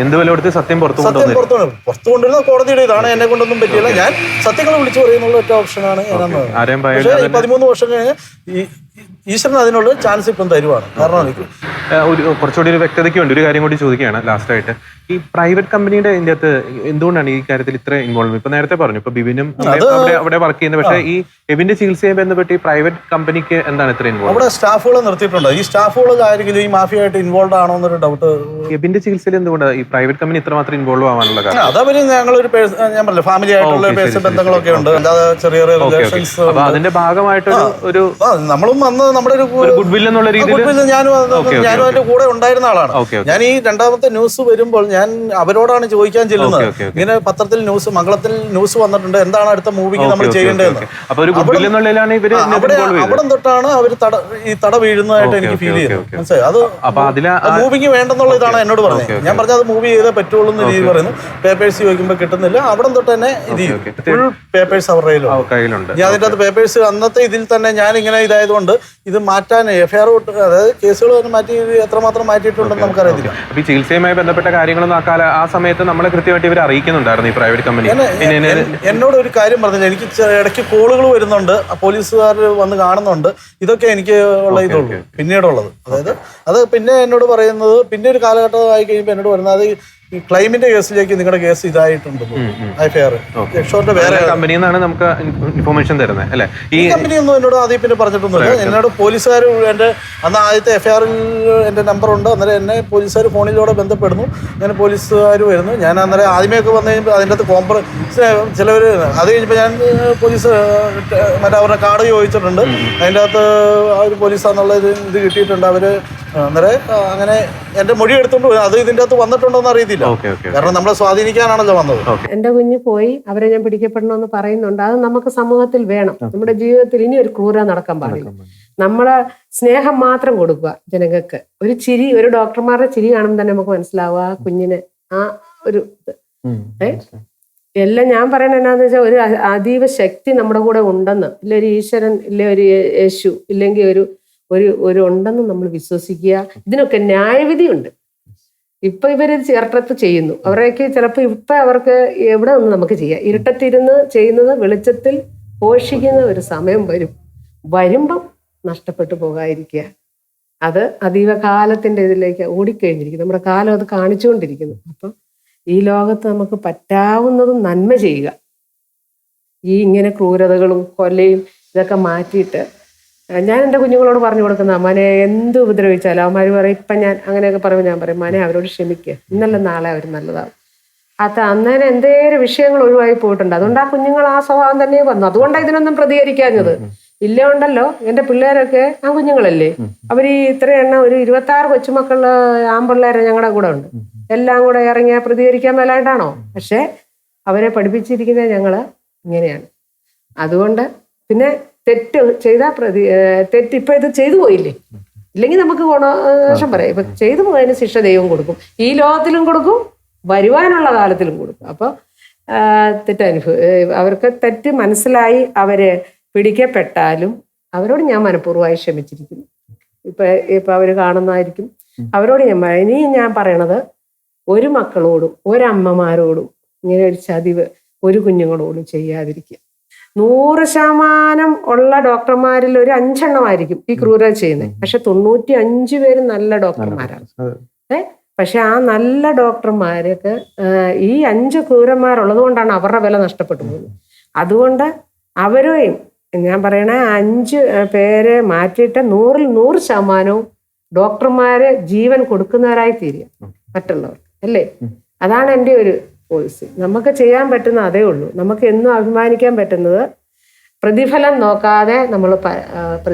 സത്യം പുറത്തു കൊണ്ടുവരുന്ന കോടതിയുടെ ഇതാണ്. എന്നെ കൊണ്ടൊന്നും പറ്റിയില്ല. ഞാൻ സത്യങ്ങൾ വിളിച്ചു പറയുന്നുള്ള ഒറ്റ ഓപ്ഷനാണ് ഞാനന്ന്. പക്ഷേ 13 വർഷം കഴിഞ്ഞ് ഈശ്വരൻ അതിനുള്ള ചാൻസ് ഇപ്പം തരുവാണ്. കാരണം എനിക്ക് കുറച്ചുകൂടി ഒരു വ്യക്തതയ്ക്ക് വേണ്ടി ഒരു കാര്യം കൂടി ചോദിക്കുകയാണ് ലാസ്റ്റായിട്ട്. ഈ പ്രൈവറ്റ് കമ്പനിയുടെ ഇതിൻ്റെ അകത്ത് എന്തുകൊണ്ടാണ് ഈ കാര്യത്തിൽ ഇത്ര ഇൻവോൾവ്? ഇപ്പൊ നേരത്തെ പറഞ്ഞു ഇപ്പൊ ബിബിനും അവിടെ വർക്ക് ചെയ്യുന്നത്. പക്ഷേ ഈ എബിന്റെ ചികിത്സയെ ബന്ധപ്പെട്ട് ഈ പ്രൈവറ്റ് കമ്പനിക്ക് എന്താണ് ഇത്ര ഇൻവോൾവ്? അവിടെ സ്റ്റാഫുകളെ നിർത്തിയിട്ടുണ്ട്. ഈ സ്റ്റാഫുകൾ ആരെങ്കിലും ഈ മാഫിയായിട്ട് ഇൻവോൾവ് ആണോ എന്നൊരു ഡൗട്ട്. എബിന്റെ ചികിത്സയിൽ എന്തുകൊണ്ടാണ് ഈ പ്രൈവറ്റ് കമ്പനി ഇത്രമാത്രം ഇൻവോൾവ് ആവാനുള്ള കാരണം? അതവര് ഞങ്ങളൊരു ഞാൻ പറഞ്ഞില്ല ഫാമിലി ആയിട്ടുള്ള പേഴ്സൺ ബന്ധങ്ങളൊക്കെ ഉണ്ട്. അല്ലാതെ ചെറിയ റിലേഷൻസ്. അതിന്റെ ഭാഗമായിട്ട് ഒരു നമ്മളും വന്ന് നമ്മുടെ ഒരു ഗുഡ് വിൽ എന്നുള്ള രീതിയിൽ ഞാനും അതിന്റെ കൂടെ ഉണ്ടായിരുന്ന ആളാണ്. ഞാൻ ഈ രണ്ടാമത്തെ ന്യൂസ് വരുമ്പോൾ ഞാൻ അവരോടാണ് ചോദിക്കാൻ ചെല്ലുന്നത്. ഇങ്ങനെ പത്രത്തിൽ ന്യൂസ് മംഗളത്തിൽ ന്യൂസ് വന്നിട്ടുണ്ട്, എന്താണ് അടുത്ത മൂവിക്ക് നമ്മൾ ചെയ്യേണ്ടതെന്ന്. അവിടെ തൊട്ടാണ് അവർ ഈ തട വീഴുന്നതായിട്ട് എനിക്ക് ഫീൽ ചെയ്യുന്നത്. മനസ്സിലായി? അത് മൂവിക്ക് വേണ്ടെന്നുള്ള ഇതാണ് എന്നോട് പറഞ്ഞത്. ഞാൻ പറഞ്ഞത് അത് മൂവി ചെയ്തേ പറ്റുള്ളൂ എന്ന് രീതി പറയുന്നു. പേപ്പേഴ്സ് ചോദിക്കുമ്പോൾ കിട്ടുന്നില്ല. അവിടെ തൊട്ട് തന്നെ ഇത് ഫുൾ പേപ്പേഴ്സ് അവരുടെ കയ്യിലുണ്ട്. ഞാൻ അതിൻ്റെ അകത്ത് പേപ്പേഴ്സ് അന്നത്തെ ഇതിൽ തന്നെ ഞാൻ ഇങ്ങനെ ഇതായതുകൊണ്ട് ഉള്ളതുകൊണ്ട് ഇത് മാറ്റാൻ എഫ്ഐആർ അതായത് കേസുകൾ തന്നെ മാറ്റി എത്രമാത്രം മാറ്റിയിട്ടുണ്ടെന്ന് നമുക്കറിയത്തില്ല. അപ്പൊ ഈ ചികിത്സയുമായി ബന്ധപ്പെട്ട കാര്യങ്ങളൊന്നും ആ സമയത്ത് നമ്മളെ കൃത്യമായിട്ട് ഇവർ അറിയിക്കുന്നുണ്ടായിരുന്നു ഈ പ്രൈവറ്റ് കമ്പനി? എന്നോട് ഒരു കാര്യം പറഞ്ഞില്ല, എനിക്ക് ഇടയ്ക്ക് കോളുകൾ വരുന്നുണ്ട്, പോലീസുകാർ വന്ന് കാണുന്നുണ്ട്, ഇതൊക്കെ എനിക്ക് ഉള്ള ഇതുള്ളൂ പിന്നീടുള്ളത്. അതായത് അത് പിന്നെ എന്നോട് പറയുന്നത് പിന്നെ ഒരു കാലഘട്ടം ആയി കഴിയുമ്പോൾ എന്നോട് പറയുന്നത് അത് ഈ ക്ലൈമിന്റെ കേസിലേക്ക് നിങ്ങളുടെ കേസ് ഇതായിട്ടുണ്ട് എഫ്ഐആർ യക്ഷോറിന്റെ വേറെ കമ്പനിയിൽ നിന്നാണ് നമുക്ക് ഇൻഫർമേഷൻ തരുന്നത് അല്ലെ? ഈ കമ്പനിയൊന്നും എന്നോട് ആദ്യം പിന്നെ പറഞ്ഞിട്ടൊന്നുമില്ല. എന്നോട് പോലീസുകാർ എൻ്റെ അന്ന് ആദ്യത്തെ എഫ്ഐആറിൽ എൻ്റെ നമ്പറുണ്ട്, അന്നേരം എന്നെ പോലീസുകാർ ഫോണിലൂടെ ബന്ധപ്പെടുന്നു, അങ്ങനെ പോലീസുകാർ വരുന്നു. ഞാൻ അന്നേരം ആദ്യമേയൊക്കെ വന്നു കഴിയുമ്പോൾ അതിൻ്റെ അകത്ത് കോംപ്രമൈസ് ചിലവർ അത് കഴിഞ്ഞപ്പോൾ ഞാൻ പോലീസ് മറ്റേ അവരുടെ കാർഡ് ചോദിച്ചിട്ടുണ്ട്, അതിൻ്റെ അകത്ത് ആ ഒരു പോലീസാന്നുള്ള ഇത് കിട്ടിയിട്ടുണ്ട്. അവർ അന്നേരം അങ്ങനെ എൻ്റെ മൊഴി എടുത്തോണ്ട് പോയി. അത് ഇതിൻ്റെ അകത്ത് വന്നിട്ടുണ്ടോന്ന് അറിയത്തില്ല, കാരണം നമ്മളെ സ്വാധീനിക്കാനാണല്ലോ വന്നത്. എന്റെ കുഞ്ഞ് പോയി, അവരെ ഞാൻ പിടിക്കപ്പെടണമെന്ന് പറയുന്നുണ്ട്. അത് നമുക്ക് സമൂഹത്തിൽ വേണം. നമ്മുടെ ജീവിതത്തിൽ ഇനി ഒരു ക്രൂരത നടക്കാൻ പാടില്ല. നമ്മളെ സ്നേഹം മാത്രം കൊടുക്കുക ജനങ്ങൾക്ക്. ഒരു ചിരി, ഒരു ഡോക്ടർമാരുടെ ചിരി കാണുമ്പോൾ തന്നെ നമുക്ക് മനസ്സിലാവുക ആ കുഞ്ഞിന് ആ ഒരു എല്ലാം. ഞാൻ പറയണത് എന്നാന്ന് വെച്ചാൽ ഒരു അതീവ ശക്തി നമ്മുടെ കൂടെ ഉണ്ടെന്ന്, ഇല്ല ഒരു ഈശ്വരൻ, ഇല്ല ഒരു യേശു, ഇല്ലെങ്കിൽ ഒരു ഉണ്ടെന്ന് നമ്മൾ വിശ്വസിക്കുക. ഇതിനൊക്കെ ന്യായവിധിയുണ്ട്. ഇപ്പൊ ഇവര് ചിരട്ടത്ത് ചെയ്യുന്നു, അവരൊക്കെ ചിലപ്പോൾ ഇപ്പൊ അവർക്ക് എവിടെ നിന്ന് നമുക്ക് ചെയ്യാം. ഇരുട്ടത്തിരുന്ന് ചെയ്യുന്നത് വെളിച്ചത്തിൽ പോഷിക്കുന്ന ഒരു സമയം വരുമ്പം നഷ്ടപ്പെട്ടു പോകാതിരിക്കുക. അത് അതീവ കാലത്തിന്റെ ഇതിലേക്ക് ഓടിക്കഴിഞ്ഞിരിക്കുന്നു. നമ്മുടെ കാലം അത് കാണിച്ചുകൊണ്ടിരിക്കുന്നു. അപ്പം ഈ ലോകത്ത് നമുക്ക് പറ്റാവുന്നതും നന്മ ചെയ്യുക. ഈ ഇങ്ങനെ ക്രൂരതകളും കൊലയും ഇതൊക്കെ മാറ്റിയിട്ട് ഞാൻ എൻ്റെ കുഞ്ഞുങ്ങളോട് പറഞ്ഞു കൊടുക്കുന്ന മോനെ എന്ത് ഉപദ്രവിച്ചാലും അവന്മാർ പറയും, ഇപ്പം ഞാൻ അങ്ങനെയൊക്കെ പറയുമ്പോൾ ഞാൻ പറയും മോനെ അവരോട് ക്ഷമിക്കുക, ഇന്നല്ല നാളെ അവർ നല്ലതാവും. അന്നേരം എന്തേലും വിഷയങ്ങൾ ഒഴിവായി പോയിട്ടുണ്ട്. അതുകൊണ്ട് ആ കുഞ്ഞുങ്ങൾ ആ സ്വഭാവം തന്നെ വന്നു. അതുകൊണ്ടാണ് ഇതിനൊന്നും പ്രതികരിക്കാഞ്ഞത്. ഇല്ല ഉണ്ടല്ലോ, എൻ്റെ പിള്ളേരൊക്കെ ആ കുഞ്ഞുങ്ങളല്ലേ, അവർ ഈ ഇത്ര എണ്ണം ഒരു 26 കൊച്ചുമക്കള് ആൺപിള്ളേരെ ഞങ്ങളുടെ കൂടെ ഉണ്ട്. എല്ലാം കൂടെ ഇറങ്ങിയാൽ പ്രതികരിക്കാൻ മേലായിട്ടാണോ? പക്ഷെ അവരെ പഠിപ്പിച്ചിരിക്കുന്നത് ഞങ്ങള് ഇങ്ങനെയാണ്. അതുകൊണ്ട് പിന്നെ തെറ്റ് ചെയ്താൽ തെറ്റ് ഇപ്പൊ ഇത് ചെയ്തു പോയില്ലേ, ഇല്ലെങ്കിൽ നമുക്ക് ഗുണദോഷം പറയാം. ഇപ്പൊ ചെയ്തു പോയതിന് ശിക്ഷ ദൈവം കൊടുക്കും, ഈ ലോകത്തിലും കൊടുക്കും, വരുവാനുള്ള കാലത്തിലും കൊടുക്കും. അപ്പൊ അവർക്ക് തെറ്റ് മനസ്സിലായി അവര് പിടിക്കപ്പെട്ടാലും അവരോട് ഞാൻ മനഃപൂർവ്വമായി ക്ഷമിച്ചിരിക്കുന്നു. ഇപ്പൊ അവര് കാണുന്നതായിരിക്കും. അവരോട് ഇനിയും ഞാൻ പറയണത്, ഒരു മക്കളോടും ഒരമ്മമാരോടും ഇങ്ങനെ ഒരു ചതിവ് ഒരു കുഞ്ഞുങ്ങളോടും ചെയ്യാതിരിക്കുക. 100% ഉള്ള ഡോക്ടർമാരിൽ ഒരു 5 എണ്ണമായിരിക്കും ഈ ക്രൂരത ചെയ്യുന്നത്. പക്ഷെ 95 പേരും നല്ല ഡോക്ടർമാരാണ്. പക്ഷെ ആ നല്ല ഡോക്ടർമാരൊക്കെ ഈ 5 ക്രൂരന്മാരുള്ളത് കൊണ്ടാണ് അവരുടെ വില നഷ്ടപ്പെട്ടു പോകുന്നത്. അതുകൊണ്ട് അവരെയും ഞാൻ പറയണ 5 പേരെ മാറ്റിയിട്ട് 100% ഡോക്ടർമാര് ജീവൻ കൊടുക്കുന്നവരായി തീരുക മറ്റുള്ളവർക്ക്, അല്ലേ? അതാണ് എൻ്റെ ഒരു പോളിസി. നമുക്ക് ചെയ്യാൻ പറ്റുന്ന അതേ ഉള്ളൂ. നമുക്ക് എന്നും അഭിമാനിക്കാൻ പറ്റുന്നത് പ്രതിഫലം നോക്കാതെ നമ്മൾ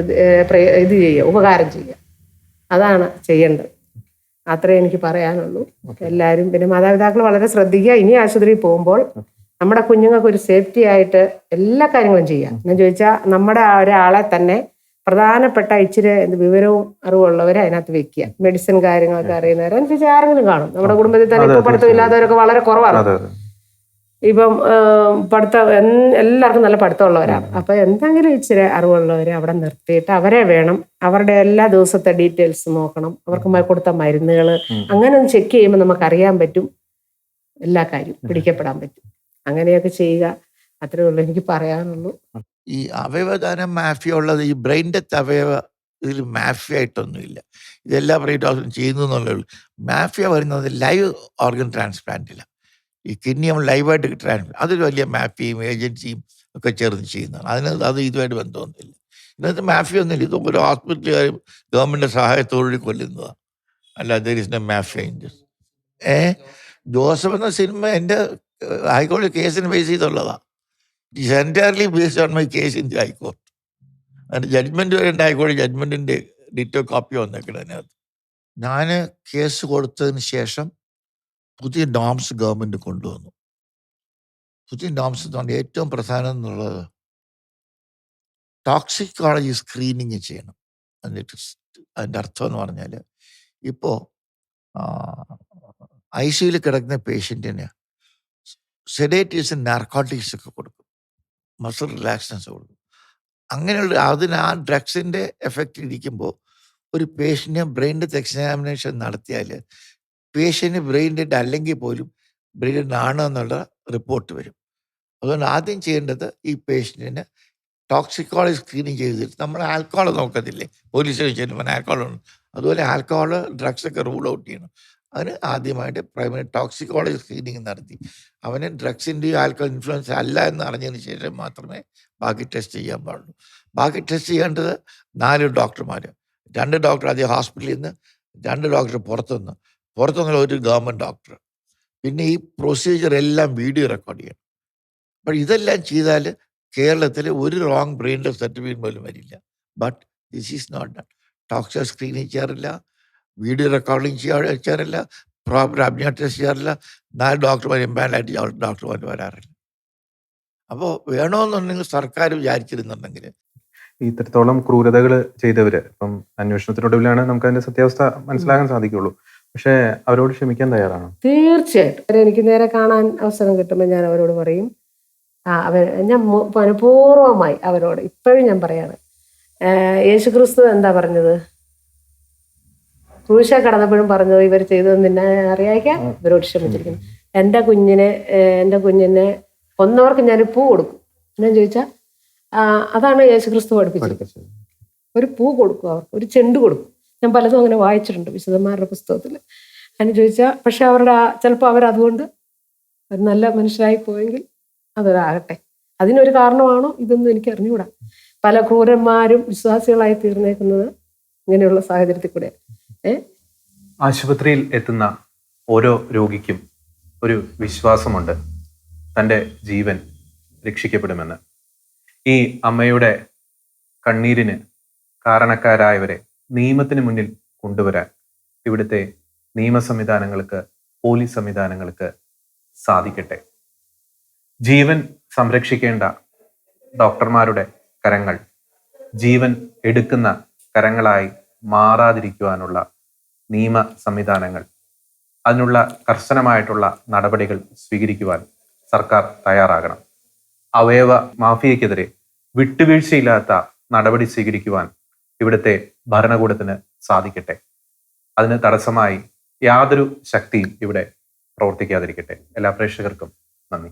ഇത് ചെയ്യുക, ഉപകാരം ചെയ്യുക. അതാണ് ചെയ്യേണ്ടത്. അത്രേ എനിക്ക് പറയാനുള്ളൂ. എല്ലാവരും പിന്നെ മാതാപിതാക്കൾ വളരെ ശ്രദ്ധിക്കുക. ഇനി ആശുപത്രിയിൽ പോകുമ്പോൾ നമ്മുടെ കുഞ്ഞുങ്ങൾക്ക് ഒരു സേഫ്റ്റി ആയിട്ട് എല്ലാ കാര്യങ്ങളും ചെയ്യാം. എന്ന് ചോദിച്ചാൽ നമ്മുടെ ഒരാളെ തന്നെ പ്രധാനപ്പെട്ട ഇച്ചിരി വിവരവും അറിവുള്ളവരെ അതിനകത്ത് വെക്കുക. മെഡിസിൻ കാര്യങ്ങളൊക്കെ അറിയുന്നവരെ അനുസരിച്ച് ആരെങ്കിലും കാണും. നമ്മുടെ കുടുംബത്തിൽ തന്നെ ഇപ്പൊ പഠിത്തം ഇല്ലാത്തവരൊക്കെ വളരെ കുറവാണ്. ഇപ്പം പഠിത്തം എല്ലാവർക്കും നല്ല പഠിത്തമുള്ളവരാണ്. അപ്പൊ എന്തെങ്കിലും ഇച്ചിരി അറിവുള്ളവരെ അവിടെ നിർത്തിയിട്ട് അവരെ വേണം, അവരുടെ എല്ലാ ദിവസത്തെ ഡീറ്റെയിൽസ് നോക്കണം, അവർക്ക് കൊടുത്ത മരുന്നുകൾ അങ്ങനെ ഒന്ന് ചെക്ക് ചെയ്യുമ്പോൾ നമുക്ക് അറിയാൻ പറ്റും, എല്ലാ കാര്യവും പിടിക്കപ്പെടാൻ പറ്റും. അങ്ങനെയൊക്കെ ചെയ്യുക. അത്രേ ഉള്ളൂ എനിക്ക് പറയാനുള്ളൂ. ഈ അവയവദാനം മാഫിയ ഉള്ളത് ഈ ബ്രെയിൻ ഡെത്ത് അവയവ ഇതിൽ മാഫിയ ആയിട്ടൊന്നുമില്ല. ഇതെല്ലാം പ്രൈവറ്റ് ഹോസ്പിറ്റൽ ചെയ്യുന്നു എന്നുള്ളേ ഉള്ളൂ. മാഫിയ വരുന്നത് ലൈവ് ഓർഗൻ ട്രാൻസ്പ്ലാന്റിലാണ്. ഈ കിഡ്നി നമ്മൾ ലൈവായിട്ട് ട്രാൻസ്പ്ലാന്റ്, അതൊരു വലിയ മാഫിയയും ഏജൻസിയും ഒക്കെ ചേർന്ന് ചെയ്യുന്നതാണ്. അത് ഇതുമായിട്ട് ബന്ധമൊന്നുമില്ല. ഇതിനകത്ത് മാഫിയ ഒന്നുമില്ല. ഇത് ഒരു ഹോസ്പിറ്റലുകാരും ഗവൺമെൻറ് സഹായത്തോടുകൂടി കൊല്ലുന്നതാണ്. അല്ല, there is no mafia in this. Joseph എന്ന സിനിമ എൻ്റെ ഹൈക്കോടതി കേസിന് ബേസ് ചെയ്തുള്ളതാണ്. It is entirely based on my case in the high court. അതിൻ്റെ ജഡ്ജ്മെൻറ്റ് വരെ ഉണ്ട്, ഹൈക്കോടതി ജഡ്ജ്മെൻറ്റിൻ്റെ ഡിറ്റോ കോപ്പി വന്നേക്കണം അതിനകത്ത്. ഞാൻ കേസ് കൊടുത്തതിന് ശേഷം പുതിയ നോംസ് ഗവൺമെൻറ് കൊണ്ടുവന്നു. പുതിയ നോംസ് എന്ന് പറഞ്ഞാൽ ഏറ്റവും പ്രധാനം എന്നുള്ളത് ടോക്സിക്കോളജി സ്ക്രീനിങ് ചെയ്യണം. എന്നിട്ട് അതിൻ്റെ അർത്ഥം എന്ന് പറഞ്ഞാൽ ഇപ്പോൾ ICUയിൽ കിടക്കുന്ന പേഷ്യൻറ്റിന് സെഡേറ്റീവ്സും നാർക്കോട്ടിക്സ് ഒക്കെ കൊടുക്കും, മസിൽ റിലാക്സൻസ് കൊടുക്കും. അങ്ങനെയുള്ള അതിന് ആ ഡ്രഗ്സിൻ്റെ എഫക്റ്റ് ഇരിക്കുമ്പോൾ ഒരു പേഷ്യൻറ്റിനെ ബ്രെയിൻ ഡെത്ത് എക്സാമിനേഷൻ നടത്തിയാൽ പേഷ്യൻറ്റ് ബ്രെയിൻ ഡെഡ് അല്ലെങ്കിൽ പോലും ബ്രെയിൻ ഡെഡ് ആണെന്നുള്ള റിപ്പോർട്ട് വരും. അതുകൊണ്ട് ആദ്യം ചെയ്യേണ്ടത് ഈ പേഷ്യൻറ്റിന് ടോക്സിക്കോളജി സ്ക്രീനിങ് ചെയ്തിട്ട് നമ്മൾ ആൽക്കഹോൾ നോക്കത്തില്ലേ, പോലീസ് ചെല്ലുമ്പോൾ ആൽക്കഹോൾ ഉണ്ട്, അതുപോലെ ആൽക്കഹോൾ ഡ്രഗ്സൊക്കെ റൂൾ ഔട്ട് ചെയ്യണം. അതിന് ആദ്യമായിട്ട് പ്രൈമറി ടോക്സിക്കോളജി സ്ക്രീനിങ് നടത്തി അവന് ഡ്രഗ്സിൻ്റെയോ ആൽക്കഹോൾ ഇൻഫ്ലുവൻസ് അല്ല എന്ന് അറിഞ്ഞതിന് ശേഷം മാത്രമേ ബാക്കി ടെസ്റ്റ് ചെയ്യാൻ പാടുള്ളൂ. ബാക്കി ടെസ്റ്റ് ചെയ്യേണ്ടത് 4 ഡോക്ടർമാർ, 2 ഡോക്ടർ ആദ്യം ഹോസ്പിറ്റലിൽ നിന്ന്, 2 ഡോക്ടർ പുറത്തുനിന്നുള്ള ഒരു ഗവൺമെൻറ് ഡോക്ടർ. പിന്നെ ഈ പ്രൊസീജിയർ എല്ലാം വീഡിയോ റെക്കോർഡ് ചെയ്യണം. അപ്പോൾ ഇതെല്ലാം ചെയ്താൽ കേരളത്തിൽ ഒരു റോങ് ബ്രെയിൻ ഡെത്ത് സർട്ടിഫിക്കറ്റ് പോലും വരില്ല. But this is not done. Toxic screening ചെയ്യാറില്ല, വീഡിയോ റെക്കോർഡിങ് ചെയ്യാറില്ല, പ്രോപ്പർ അബ്നിയ ടെസ്റ്റ് ചെയ്യാറില്ല. 4 ഡോക്ടർമാർ എംപാനലായിട്ട് ഡോക്ടർമാർ വരാറില്ല. അപ്പോൾ വേണമെന്നുണ്ടെങ്കിൽ സർക്കാർ വിചാരിച്ചിരുന്നുണ്ടെങ്കിൽ ഇത്രത്തോളം ക്രൂരതകൾ ചെയ്തവര് ഇപ്പം അന്വേഷണത്തിനൊടുവിലാണ് നമുക്ക് അതിന്റെ സത്യാവസ്ഥ മനസ്സിലാക്കാൻ സാധിക്കുള്ളൂ. പക്ഷെ അവരോട് ക്ഷമിക്കാൻ തയ്യാറാണ്. തീർച്ചയായിട്ടും എനിക്ക് നേരെ കാണാൻ അവസരം കിട്ടുമ്പോൾ ഞാൻ അവരോട് പറയും. ഞാൻ മനഃപൂർവ്വമായി അവരോട് ഇപ്പോഴും ഞാൻ പറയാണ്, യേശുക്രിസ്തു എന്താ പറഞ്ഞത്? ക്രൂശ കടന്നപ്പോഴും പറഞ്ഞത് ഇവർ ചെയ്തത് നിന്നെ അറിയാക്കാം, ഇവരോട് ക്ഷമിച്ചിരിക്കുന്നു. എൻ്റെ കുഞ്ഞിനെ കൊന്നവർക്ക് ഞാൻ പൂ കൊടുക്കും. ഞാൻ ചോദിച്ചാൽ അതാണ് യേശുക്രിസ്തു പഠിപ്പിച്ചിരിക്കുന്നത്. ഒരു പൂ കൊടുക്കും, അവർക്ക് ഒരു ചെണ്ട് കൊടുക്കും. ഞാൻ പലതും അങ്ങനെ വായിച്ചിട്ടുണ്ട് വിശുദ്ധന്മാരുടെ പുസ്തകത്തിൽ. അതിന് ചോദിച്ചാൽ പക്ഷെ ചിലപ്പോൾ അവരതുകൊണ്ട് ഒരു നല്ല മനുഷ്യരായി പോയെങ്കിൽ അതൊരാകട്ടെ. അതിനൊരു കാരണമാണോ ഇതൊന്നും എനിക്ക് അറിഞ്ഞുകൂടാ. പല ക്രൂരന്മാരും വിശ്വാസികളായി തീർന്നേക്കുന്നത് ഇങ്ങനെയുള്ള സാഹചര്യത്തിൽ കൂടെ. ആശുപത്രിയിൽ എത്തുന്ന ഓരോ രോഗിക്കും ഒരു വിശ്വാസമുണ്ട്, തൻ്റെ ജീവൻ രക്ഷിക്കപ്പെടുമെന്ന്. ഈ അമ്മയുടെ കണ്ണീരിന് കാരണക്കാരായവരെ നിയമത്തിന് മുന്നിൽ കൊണ്ടുവരാൻ ഇവിടുത്തെ നിയമ സംവിധാനങ്ങൾക്ക്, പോലീസ് സംവിധാനങ്ങൾക്ക് സാധിക്കട്ടെ. ജീവൻ സംരക്ഷിക്കേണ്ട ഡോക്ടർമാരുടെ കരങ്ങൾ ജീവൻ എടുക്കുന്ന കരങ്ങളായി മാറാതിരിക്കുവാനുള്ള നിയമ സംവിധാനങ്ങൾ, അതിനുള്ള കർശനമായിട്ടുള്ള നടപടികൾ സ്വീകരിക്കുവാൻ സർക്കാർ തയ്യാറാകണം. അവയവ മാഫിയയ്ക്കെതിരെ വിട്ടുവീഴ്ചയില്ലാത്ത നടപടി സ്വീകരിക്കുവാൻ ഇവിടുത്തെ ഭരണകൂടത്തിന് സാധിക്കട്ടെ. അതിന് തടസ്സമായി യാതൊരു ശക്തിയും ഇവിടെ പ്രവർത്തിക്കാതിരിക്കട്ടെ. എല്ലാ പ്രേക്ഷകർക്കും നന്ദി.